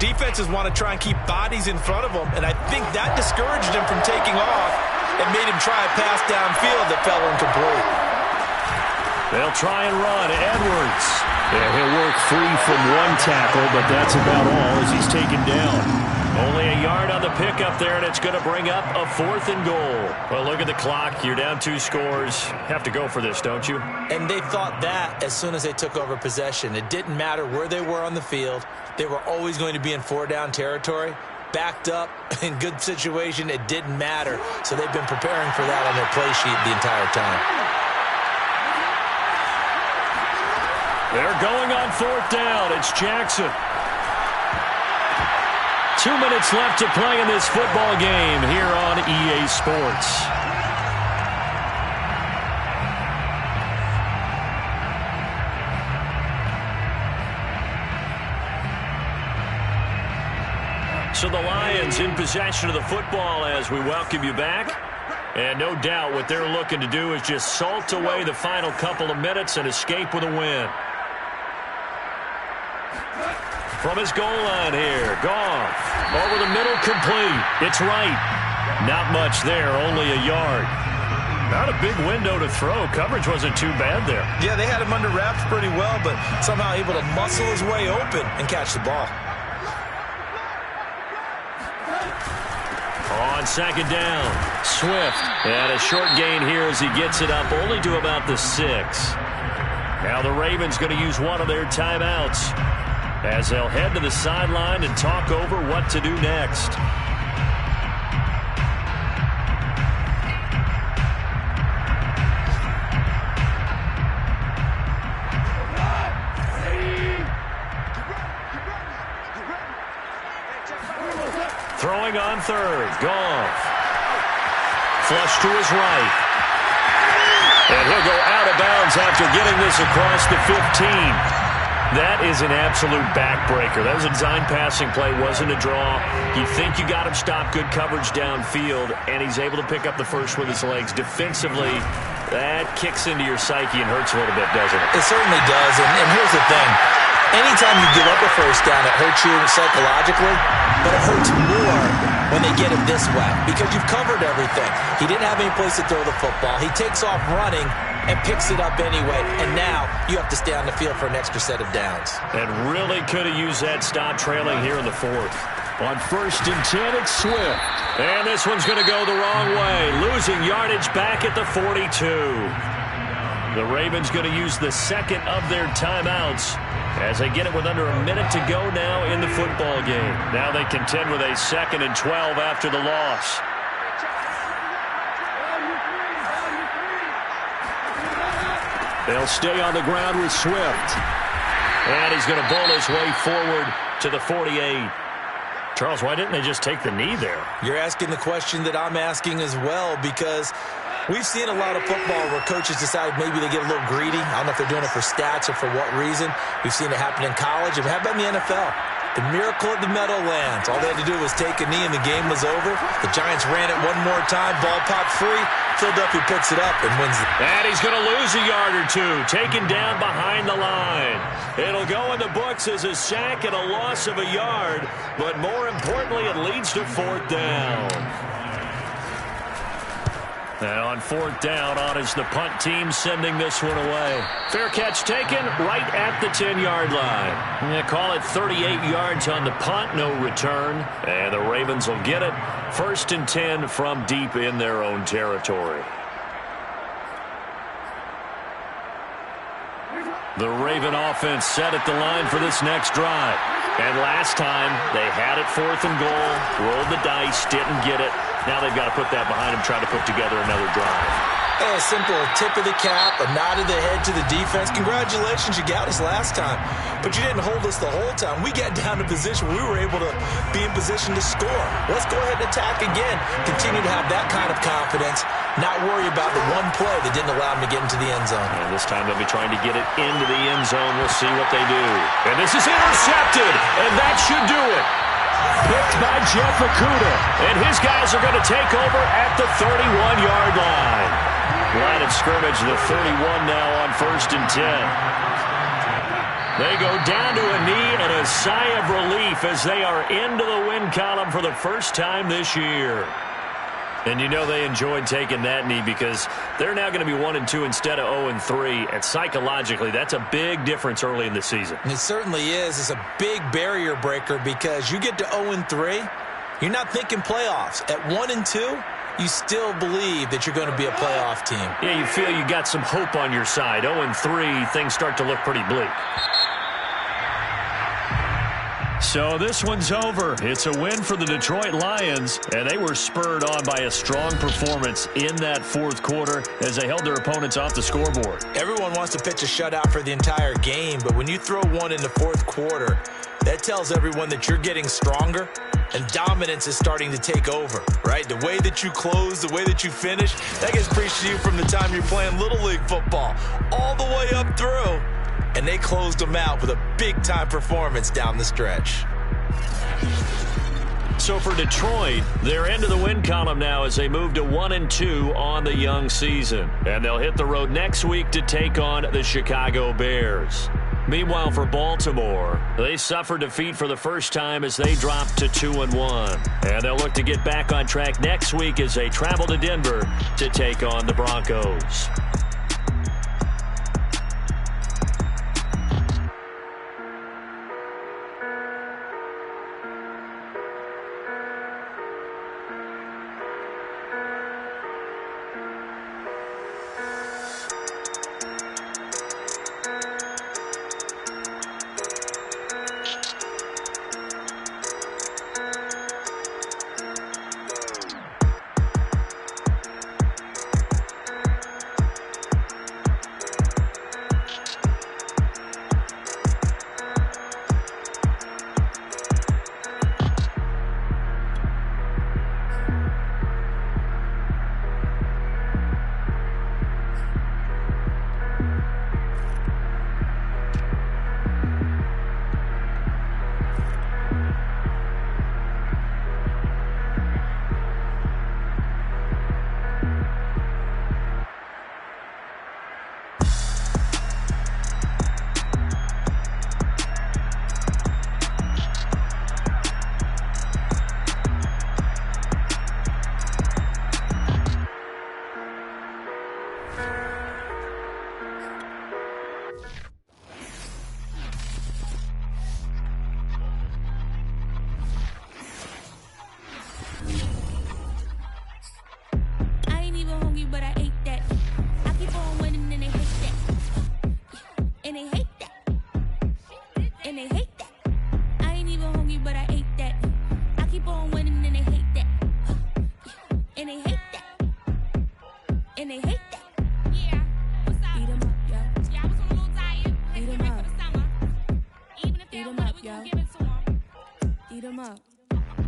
defenses want to try and keep bodies in front of them, and I think that discouraged him from taking off and made him try a pass downfield that fell incomplete.
They'll try and run. Edwards. Yeah, he'll work free from one tackle, but that's about all as he's taken down. Only a yard on the pickup there, and it's going to bring up a 4th and goal. Well, look at the clock. You're down 2 scores. Have to go for this, don't you?
And they thought that as soon as they took over possession. It didn't matter where they were on the field. They were always going to be in 4-down territory. Backed up, in good situation, it didn't matter. So they've been preparing for that on their play sheet the entire time.
They're going on 4th down. It's Jackson. 2 minutes left to play in this football game here on EA Sports. So the Lions in possession of the football as we welcome you back. And no doubt what they're looking to do is just salt away the final couple of minutes and escape with a win. From his goal line here, Dolph. Over the middle, complete. It's right. Not much there, only a yard. Not a big window to throw. Coverage wasn't too bad there.
Yeah, they had him under wraps pretty well, but somehow able to muscle his way open and catch the ball.
On 2nd down, Swift. And a short gain here as he gets it up only to about the 6. Now the Ravens going to use one of their timeouts as they'll head to the sideline and talk over what to do next. Throwing on 3rd, Dolph. Flush to his right. And he'll go out of bounds after getting this across the 15. That is an absolute backbreaker. That was a design passing play, wasn't a draw. You think you got him stopped, good coverage downfield, and he's able to pick up the first with his legs. Defensively, that kicks into your psyche and hurts a little bit, doesn't it?
It certainly does, and here's the thing. Anytime you give up a 1st down, it hurts you psychologically, but it hurts more when they get it this way because you've covered everything. He didn't have any place to throw the football. He takes off running and picks it up anyway, and now you have to stay on the field for an extra set of downs.
And really could have used that stop trailing here in the 4th. On 1st and 10, it's Swift. And this one's going to go the wrong way, losing yardage back at the 42. The Ravens going to use the 2nd of their timeouts as they get it with under a minute to go now in the football game. Now they contend with a 2nd and 12 after the loss. They'll stay on the ground with Swift. And he's going to bowl his way forward to the 48. Charles, why didn't they just take the knee there?
You're asking the question that I'm asking as well because We've seen a lot of football where coaches decide maybe they get a little greedy. I don't know if they're doing it for stats or for what reason. We've seen it happen in college. And how about in the NFL? The miracle of the Meadowlands. All they had to do was take a knee and the game was over. The Giants ran it one more time. Ball popped free. Philadelphia picks it up and wins it.
And he's going to lose a yard or two. Taken down behind the line. It'll go in the books as a sack and a loss of a yard. But more importantly, it leads to 4th down. Now on 4th down, on is the punt team sending this one away. Fair catch taken right at the 10-yard line. Yeah, call it 38 yards on the punt, no return. And the Ravens will get it. 1st and 10 from deep in their own territory. The Raven offense set at the line for this next drive. And last time, they had it 4th and goal, rolled the dice, didn't get it. Now they've got to put that behind them, trying to put together another drive.
A simple tip of the cap, a nod of the head to the defense. Congratulations, you got us last time. But you didn't hold us the whole time. We got down to position where we were able to be in position to score. Let's go ahead and attack again. Continue to have that kind of confidence. Not worry about the one play that didn't allow them to get into the end zone.
And this time they'll be trying to get it into the end zone. We'll see what they do. And this is intercepted, and that should do it. Picked by Jeff Okudah. And his guys are going to take over at the 31-yard line. Line of scrimmage, the 31 now on 1st and 10. They go down to a knee and a sigh of relief as they are into the win column for the first time this year. And you know they enjoyed taking that knee because they're now going to be 1-2 instead of 0-3. And psychologically, that's a big difference early in the season.
And it certainly is. It's a big barrier breaker because you get to 0-3, you're not thinking playoffs. At 1-2, you still believe that you're going to be a playoff team.
Yeah, you feel you got some hope on your side. 0-3, things start to look pretty bleak. So this one's over. It's a win for the Detroit Lions, and they were spurred on by a strong performance in that 4th quarter as they held their opponents off the scoreboard.
Everyone wants to pitch a shutout for the entire game, but when you throw one in the 4th quarter, that tells everyone that you're getting stronger and dominance is starting to take over, right? The way that you close, the way that you finish, that gets preached to you from the time you're playing Little League football all the way up through. And they closed them out with a big-time performance down the stretch.
So for Detroit, they're into the win column now as they move to 1-2 on the young season. And they'll hit the road next week to take on the Chicago Bears. Meanwhile, for Baltimore, they suffered defeat for the first time as they dropped to 2-1. And they'll look to get back on track next week as they travel to Denver to take on the Broncos.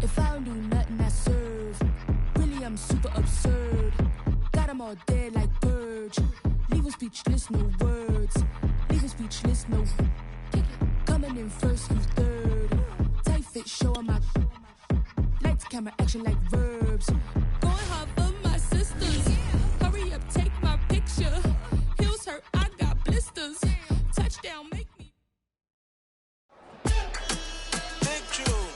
If I don't do nothing, I serve. Really, I'm super absurd. Got them all dead like birds. Leave them speechless, no words. Leave them speechless, no. Coming in first and third. Tight fit, showing my. Lights, camera, action like verbs. Going hard for my sisters. Hurry up, take my picture. Heels hurt, I got blisters. Touchdown, make me.
Big June.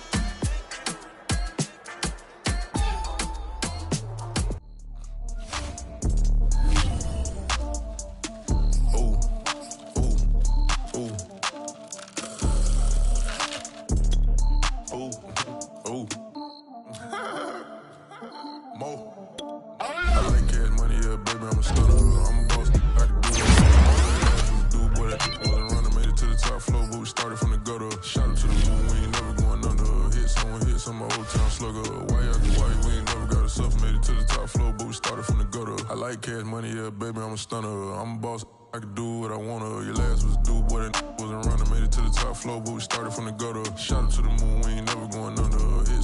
Cash money, yeah, baby, I'm a stunner. I'm a boss, I can do what I wanna. Your last was a dude, boy, that wasn't running. Made it to the top floor, but we started from the gutter. Shout out to the moon, we ain't never going under. Hit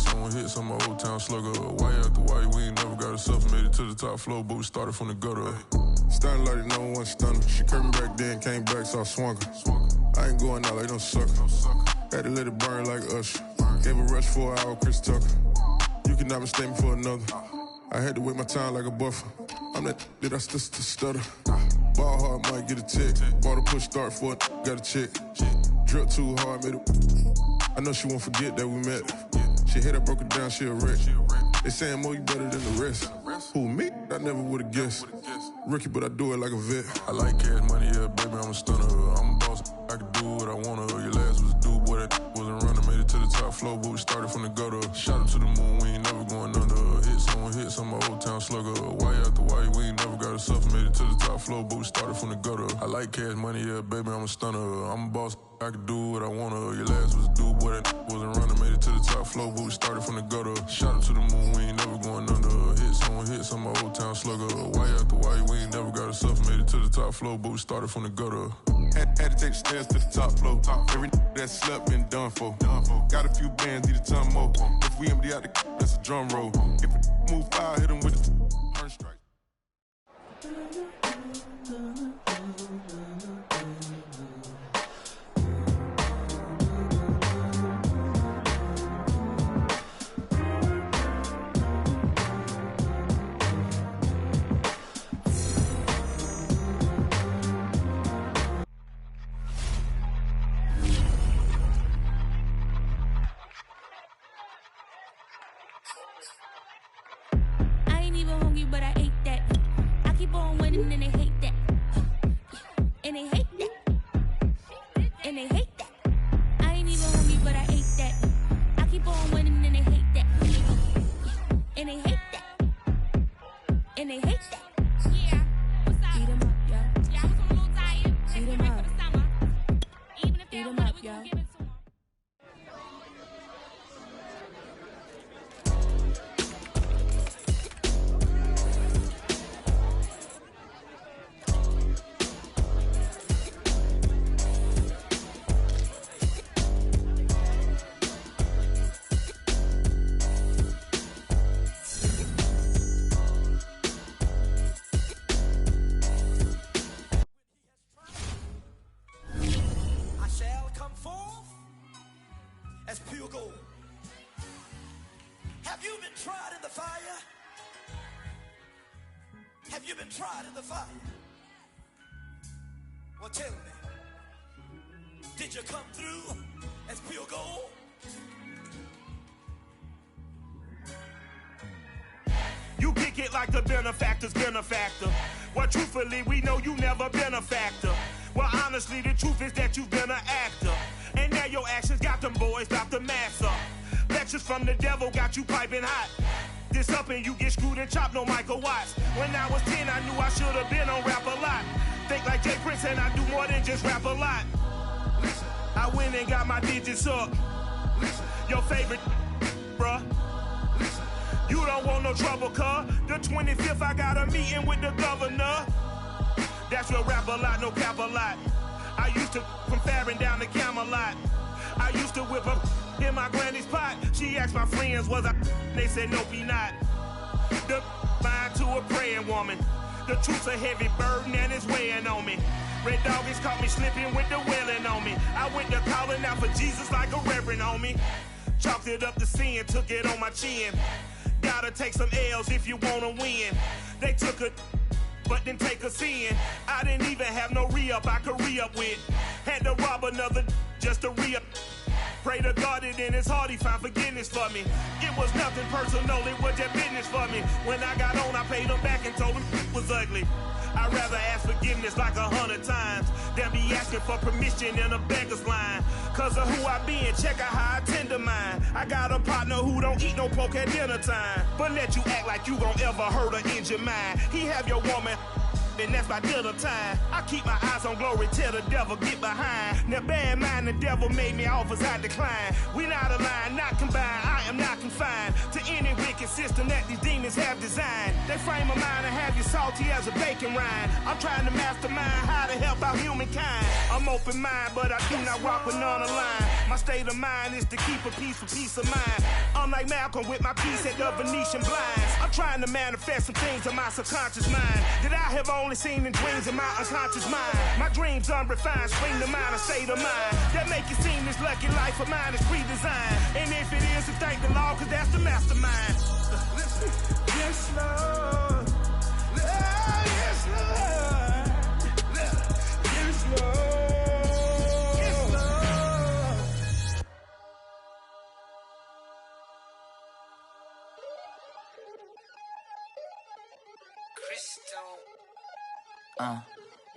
some of my old town slugger. Why after why, we ain't never got herself. Made it to the top floor, but we started from the gutter. Starting like no one stunner. She curved me back then, came back, so I swung her. I ain't going out like no sucker. Had to let it burn like Usher. Gave a rush for an hour, Chris Tucker. You cannot mistake me for another. I had to wait my time like a buffer. I'm that I still stutter. Ball hard, might get a tick. Bought a push start for it, got a chick. Drip too hard, made it. I know she won't forget that we met. She hit, I broke it down, she a wreck. They saying, Mo, you better than the rest. Who, me? I never would've guessed. Rookie, but I do it like a vet. I like cash money, yeah, baby, I'm a stunner. I'm a boss, I can do what I wanna. Your last was a dude, boy, that wasn't running. Made it to the top floor, but we started from the gutter. Shout out to the moon, we ain't never going under. Hit some of my old town slugger. Why after why, we ain't never got herself. Made it to the top floor, but we started from the gutter. I like cash money, yeah, baby, I'm a stunner. I'm a boss, I can do what I wanna. Your last was a dude, boy, that wasn't running. Made it to the top floor, but we started from the gutter. Shout out to the moon, we ain't never going under. Hit some of my old town slugger. Why after why, we ain't never got herself. Made it to the top floor, but we started from the gutter. Had to take the stairs to the top floor. Every that slept been done for. Got a few bands, need a ton more. If we empty out the that's a drum roll. If we move fire, hit them with the turn strike.
But I ate that. I keep on winning and they hate that. And they hate that. And they hate that. I ain't even hungry, but I ate that. I keep on winning and they hate that. And they hate that. And they hate that. Yeah, what's up? Eat 'em up, yo. Yeah, I was on a little diet. Eat 'em up. For the summer. Even if they don't want it, we gon' give it to 'em.
Have you been tried in the fire? Have you been tried in the fire? Well, tell me, did you come through as pure gold?
You kick it like the benefactor's benefactor. Well, truthfully, we know you never been a factor. Well, honestly, the truth is that you've been an actor. And now your actions got them boys about to mass up. Lectures from the devil got you piping hot. This up and you get screwed and chopped, no Michael Watts. When I was 10, I knew I should have been on rap a lot. Think like Jay Prince and I do more than just rap a lot. Listen, I went and got my digits up. Listen, your favorite, bruh. Listen, you don't want no trouble, cuz. The 25th, I got a meeting with the governor. That's real rap a lot, no cap a lot. I used to from Farron down to Camelot. I used to whip up in my granny's pot. She asked my friends, was I? They said, nope, he not. The spine to a praying woman. The truth's a heavy burden and it's weighing on me. Red doggies caught me slipping with the wailing on me. I went to calling out for Jesus like a reverend on me. Chalked it up to sin, took it on my chin. Gotta take some L's if you wanna win. They took a but didn't take a sin. I didn't even have no re-up I could re-up with. Had to rob another just to re-up. Pray to God that in his heart he found forgiveness for me. It was nothing personal, it was just business for me. When I got on, I paid him back and told him it was ugly. I'd rather ask forgiveness like 100 times than be asking for permission in a beggar's line. Cause of who I be and check out how I tend to mine. I got a partner who don't eat no pork at dinner time, but let you act like you gon' ever hurt or injure mine. He have your woman, and that's by dinner time. I keep my eyes on glory till the devil get behind. Now bear in mind the devil made me offers I decline. We not aligned, not combined, I am not confined to any wicked system that these demons have designed. They frame a mind and have you salty as a bacon rind. I'm trying to mastermind how to help out humankind. I'm open mind, but I do not walk with none aligned. My state of mind is to keep a peace of mind. I'm like Malcolm with my piece at the Venetian blinds. I'm trying to manifest some things in my subconscious mind that I have only seen in dreams in my unconscious mind. My dreams unrefined, spring to mind, a state of mind that make it seem this lucky life of mine is pre-designed. And if it is, then thank the Lord, cause that's the mastermind. Yes, Lord. Yes, Lord. Yes, Lord.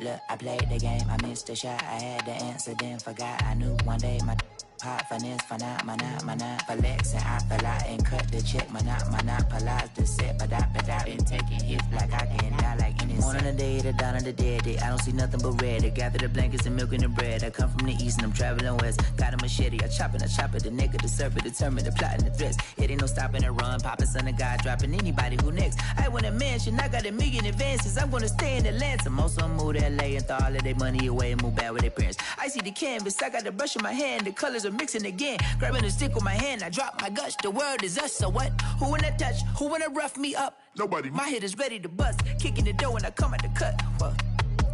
Look, I played the game, I missed the shot, I had the answer, then forgot. I knew one day my hot finesse, for not, for Lex, and I fell out and cut the check, monopolize the set, but I've been taking hits like I can die like any One on the day, the dawn of the dead day, I don't see nothing but red. I gather the blankets and milk and the bread. I come from the east and I'm traveling west. Got a machete, I chop it, the neck of the serpent, determined the plot and the threats. It ain't no stopping the run, popping son of God, dropping anybody who next. I want a mansion, I got a million advances. I'm gonna stay in Atlanta. Most of them move to LA and throw all of their money away and move back with their parents. I see the canvas, I got the brush in my hand, the colors are mixing again. Grabbing the stick with my hand, I drop my guts. The world is us, so what? Who wanna touch? Who wanna rough me up?
Nobody.
My head is ready to bust, kicking the door when I come at the cut. What?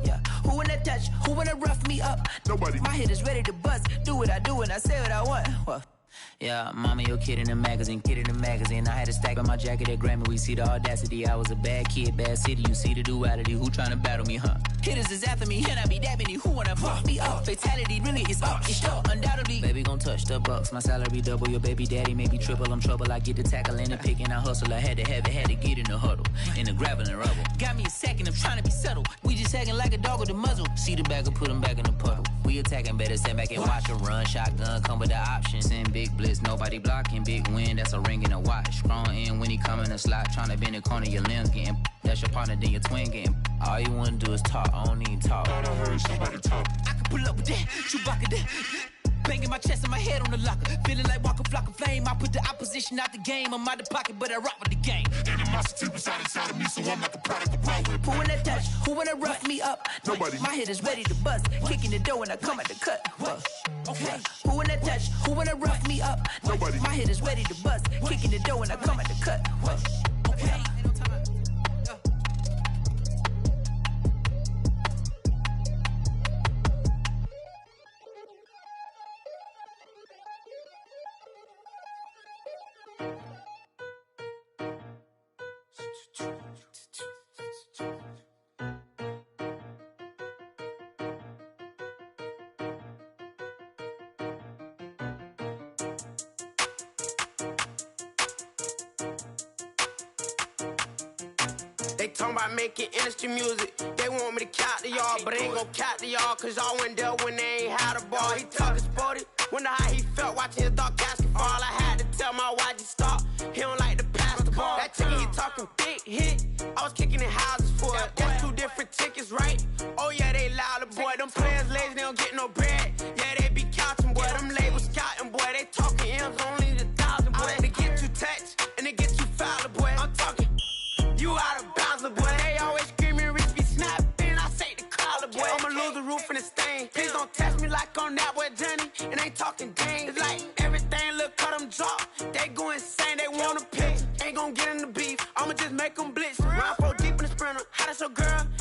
Yeah. Who wanna touch? Who wanna rough me up?
Nobody.
My head is ready to bust. Do what I do and I say what I want. What? Yeah, mama, your kid in the magazine, I had a stack on my jacket at Grammy. We see the audacity. I was a bad kid, bad city. You see the duality. Who tryna battle me, huh? Hitters is after me, and I be that many. Who wanna fuck me up? Fatality really is up. It's up, undoubtedly. Baby gon' touch the bucks. My salary double. Your baby daddy maybe triple. I'm trouble. I get the tackling and picking. I hustle. I had to have it. Had to get in the huddle. In the gravel and rubble. Got me a second. I'm trying to be settled. We just hacking like a dog with a muzzle. See the bagger, put him back in the puddle. We attacking, better stand back and watch him run. Shotgun come with the options. Send big blitz. Nobody blocking. Big win. That's a ring and a watch. Strong in when he come in a slot. Trying to bend the corner. Your limbs getting. That's your partner. Then your twin getting. All you wanna do is talk. I don't need talk.
I heard somebody talk.
I can pull up with that. Chewbacca that. Banging my chest and my head on the locker. Feeling like Walker Flock of Flame. I put the opposition out the game. I'm out the pocket, but I rock with the game.
Animosity was out inside of me, so I'm like a product of power.
Who wanna touch? Who wanna rough me up?
Nobody.
My head is ready to bust. Kicking the door when I come at the cut. Okay. Who wanna touch? Who wanna rough me up?
Nobody.
My head is ready to bust. Kicking the door when I come at the cut. Okay.
They talking about making industry music. They want me to count to y'all, but I ain't gon' count to y'all, cause y'all went there when they ain't had a ball. He talking sporty, wonder how he felt watching his dog casket fall. I had to tell my YG stop, he don't like to pass the ball. That chicken, he talking big hit, I was kicking in houses for it. That's two different tickets, right? Oh yeah, they louder, boy. Them players lazy, they don't get no bread. Yeah, they be counting, boy. Them labels scouting, boy. They talking M's, only the 1,000, boy. They get you touched, and they get you fouled, boy. I'm talking, you out of bounds, boy. They always screaming, Rich be snapping. I say the collar, boy. I'ma lose the roof and the stain. Please don't test me like I'm that boy Johnny. And ain't talking dang. It's like everything look cut them drop. They go insane, they want a pitch. Ain't gon' get in the beef. I'ma just make them blitz.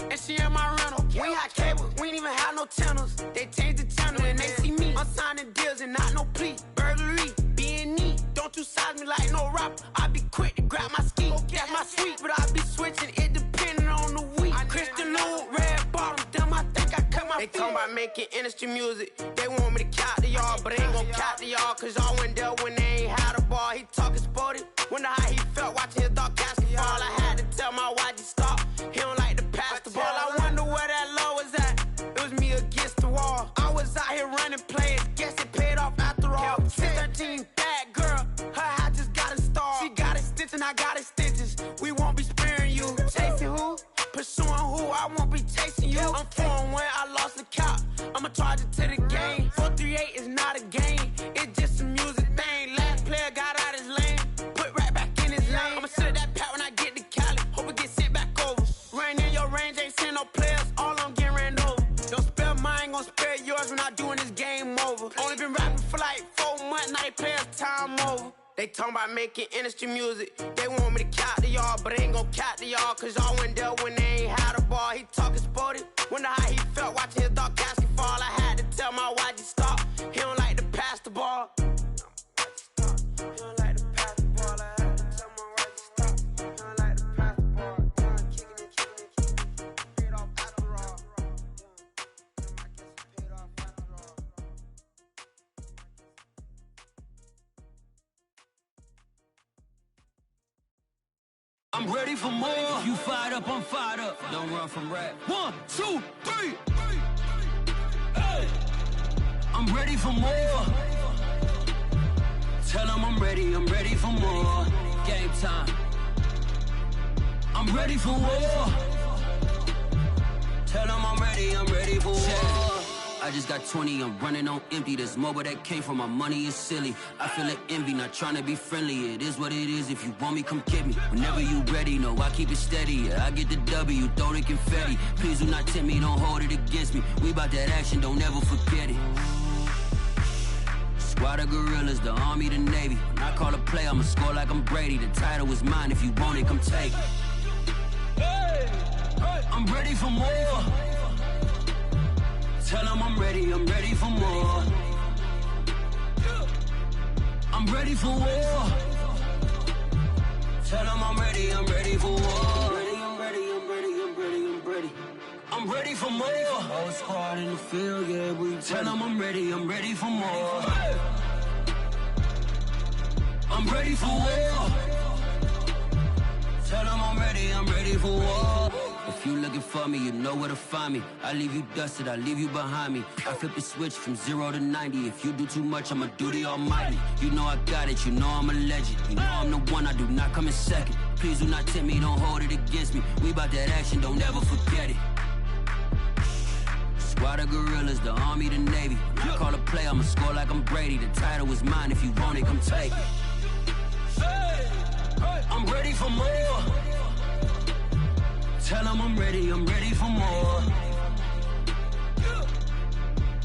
and she in my rental. We ain't had cable, we ain't even had no channels. They changed the channel and they see me. I'm signing deals and not no plea. Burglary, being neat. Don't you size me like no rapper. I be quick to grab my ski. That's my sweet, but I be switching it depending on the week. Christian Lou, red bottoms, damn, I think I cut my feet. They talking about making industry music. They want me to count to y'all, but I ain't gon' count to y'all, cause y'all went there when they ain't had a ball. He talking sporty. Wonder how he felt watching his dog basketball. I had to tell my YG stop. He don't like to pass the ball. I wonder where that low was at. It was me against the wall. I was out here running plays. Guess it paid off after all. 613, bad girl. Her hat just got installed. She got it stitched and I got it stitches. We won't be sparing you. Chasing who? Pursuing who? I won't be chasing you. I'm 4-1, I lost the count. I'ma charge it to the game. 438 is not a game. It's just a music thing. Last player got out his lane. Put right back in his lane. I'ma sit at that pat when I get to Cali. Hope it get sent back over. Rain in your range, ain't send no players. All I'm getting ran over. Don't spare mine, gon' spare yours when I doing this game over. Only been rapping for like 4 months, now they play us time over. They talking about making industry music. They want me to count to y'all, but I ain't gon' count to y'all, cause y'all went there when they ain't had a ball. He talking sporty. Wonder how he felt watching his dog basketball. I had to tell my YG stop. He don't like to pass the ball. He don't like to pass the ball. I had to tell my YG stop. He don't like to pass the ball. Kicking it. Paid off after all. I guess it paid off after all.
I'm ready for more. You fired up, I'm fired up. Don't run from rap. 1, 2, 3. Hey. I'm ready for more. Tell them I'm ready for more. Game time. I'm ready for war. Tell them I'm ready for war. I just got 20, I'm running on empty. This mobile that came from my money is silly. I feel it envy, not trying to be friendly. It is what it is, if you want me, come get me. Whenever you ready, no, I keep it steady. Yeah, I get the W, throw the confetti. Please do not tempt me, don't hold it against me. We bout that action, don't ever forget it. Squad of gorillas, the army, the navy. When I call a play, I'ma score like I'm Brady. The title is mine, if you want it, come take it. Hey, I'm ready for more. Tell them I'm ready for more. I'm ready for war. Tell them I'm ready for war. I'm ready for more. Whole squad in the field, yeah, we tell them I'm ready for more. I'm ready for war. Tell them I'm ready for war. If you looking for me, you know where to find me. I leave you dusted, I leave you behind me. I flip the switch from 0 to 90. If you do too much, I'ma do the almighty. You know I got it, you know I'm a legend. You know I'm the one, I do not come in second. Please do not tempt me, don't hold it against me. We bout that action, don't ever forget it. Squad of gorillas, the army, the navy. When I call a play, I'ma score like I'm Brady. The title is mine, if you want it, come take it. I'm ready for more. Tell them I'm ready for more.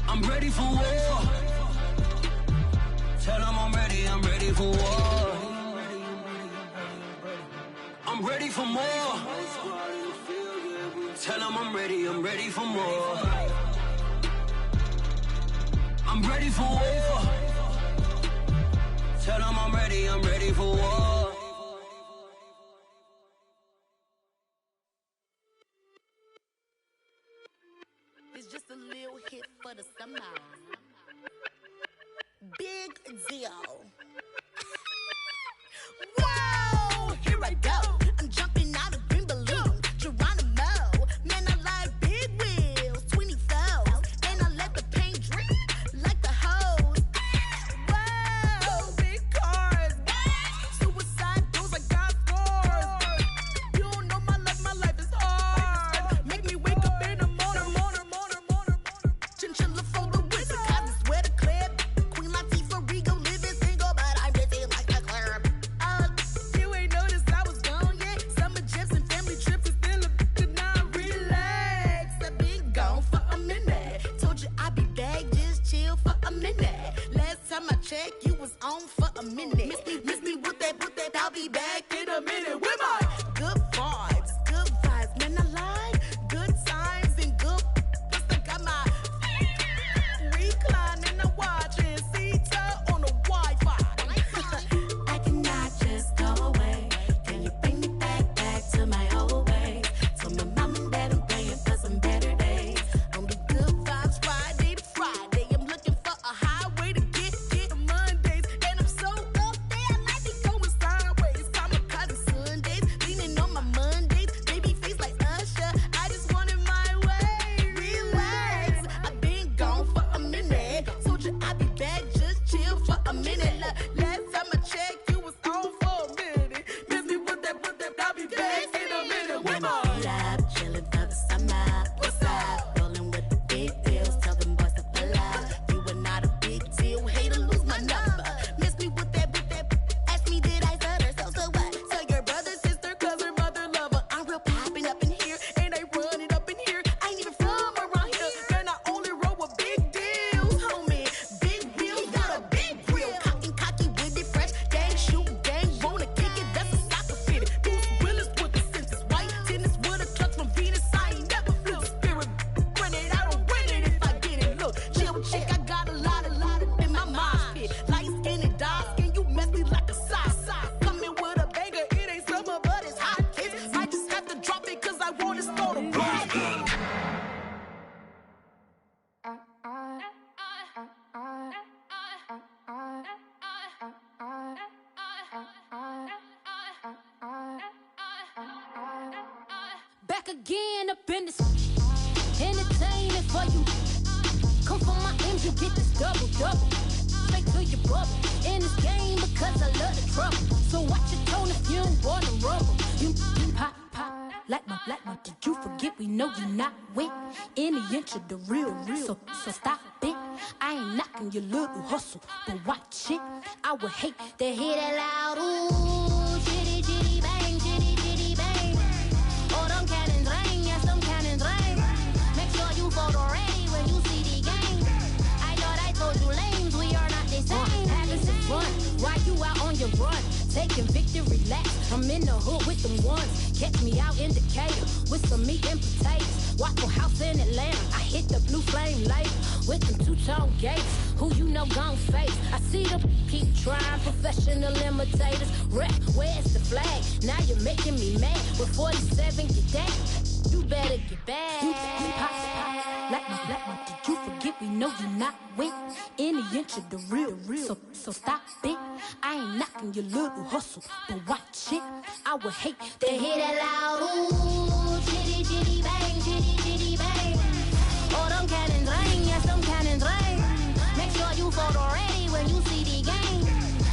I'm ready for war. Tell them I'm ready for war. I'm ready for more. Tell them I'm ready for more. I'm ready for war. Tell them I'm ready for war.
It's just a little hit for the summer. Big deal. Whoa, here I go. I'm jumping out of green balloon. Geronimo, man, I like big wheels, 24s, and I let the paint drip like the hose. Whoa, big cars, suicide doors, I got scores. You don't know my life is hard. Make me wake up in the morning. Chinchilla for the winter, cause it's where the clip. Queen Latifah, Rigo, living single, but I'm busy like the club. You ain't noticed I was gone.
again up in this entertaining for you. Come from my end, you get this double. Straight to your bubble. In this game because I love the trouble. So watch your tone if you don't wanna rumble. You pop, like my, did you forget we know you're not with any inch of the real. So stop it. I ain't knocking your little hustle, but watch it. I would hate to hear that loud, ooh, chitty, chitty, bang, chitty, chitty, bang. Oh, them cannons ring, yes, them cannons ring. Make sure you photo ready when you see the game. I thought I told you lames, we are not the same. Having some fun, while you out on your run. Taking victory laps, I'm in the hood with them ones. Catch me out in Decatur with some meat and potatoes. Waffle House in Atlanta, I hit the blue flame later with them two-tone gates. Who you know gon' face? I see them keep trying, professional imitators. Rep, where's the flag? Now you're making me mad. With 47, get that. You better get back. You pop, like my, did you forget we know you're not with any inch of the real. So stop it. I ain't knocking your little hustle, but watch it. I would hate to hear that loud, ooh, chitty, chitty, bang, chitty, chitty, bang. Oh, them cannons ring, yes, them cannons ring. Make sure you photo ready when you see the game.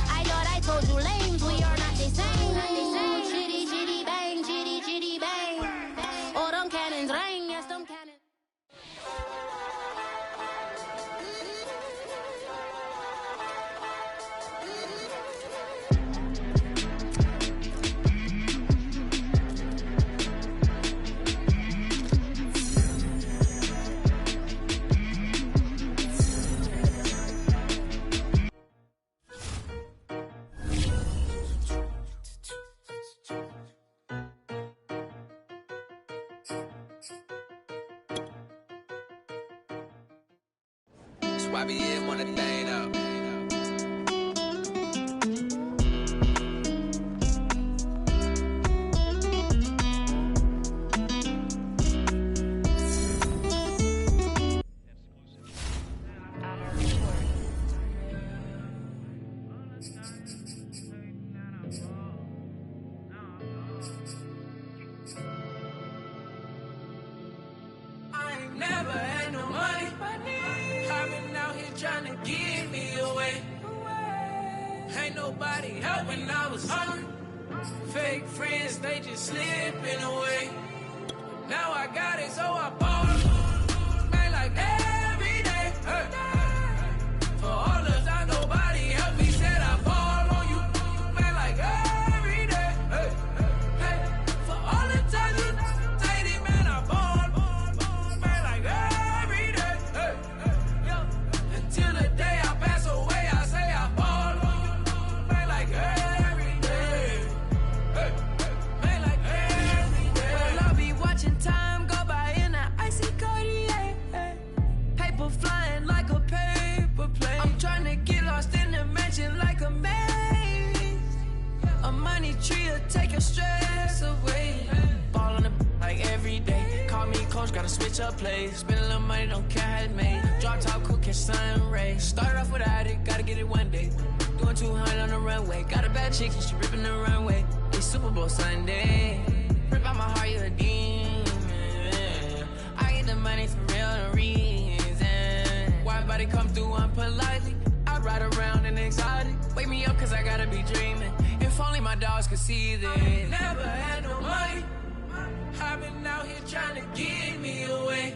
I thought I told you lames, we are not the same. Ooh, chitty, chitty, bang, chitty, chitty, bang. Oh, them cannons ring, yes, them cannons.
Why be in one of the thing up?
I ain't never had no money. I've been out here trying to give me away. Ain't nobody help when I was hungry. Fake friends, they just slipping away. Now I got it, so I bought. Man, like every day. Hey. For all the time nobody helped me, said I fall on you. Man, like every day. Hey. Hey. For all the times you dated, man, I ball. Man, like every day. Hey. Until the day I pass away, I say I fall on you. Man, like every day. Hey. Man, like every day.
Well, I'll be watching time go by in an icy Cartier. Paper flying like a paper plane. I'm trying to get lost in the mansion like a maze. A money tree will take your stress away. Ball on the like every day. Call me coach, gotta switch up plays. Spend a little money, don't care how it's made. Drop top, cool, catch sun rays. Started off without it, gotta get it one day. Doing 200 on the runway. Got a bad chick, she ripping the runway. It's Super Bowl Sunday. Rip out my heart, you a demon. I get the money for real no reason. Why everybody come through unpolitely? I ride around in exotic. Wake me up cause I gotta be dreaming. If only my dogs could see this.
Never had no money. I've been out here trying to give me away.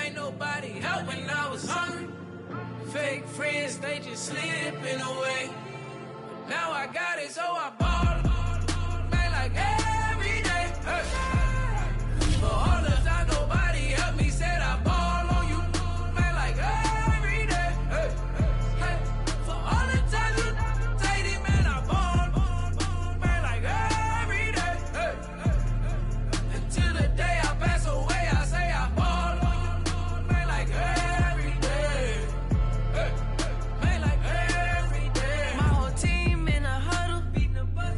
Ain't nobody help when I was hungry. Fake friends, they just slipping away. Now I got it, so I bought. Man, like every day. Hey. For all the time nobody helped me, said I ball on you. Man, like every day. Hey. Hey. For all the times you dated, man, I ball. Man, like every day. Hey. Until the day I pass away, I say I ball on you. Man, like every day. Hey. Man, like every day.
My whole team in a huddle, beating the bus.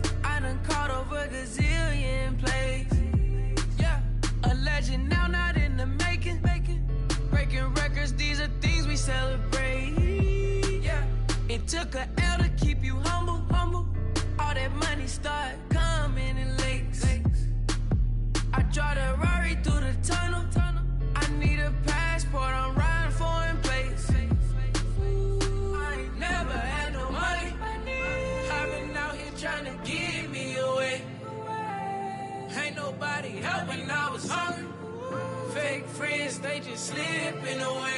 they just slipping away.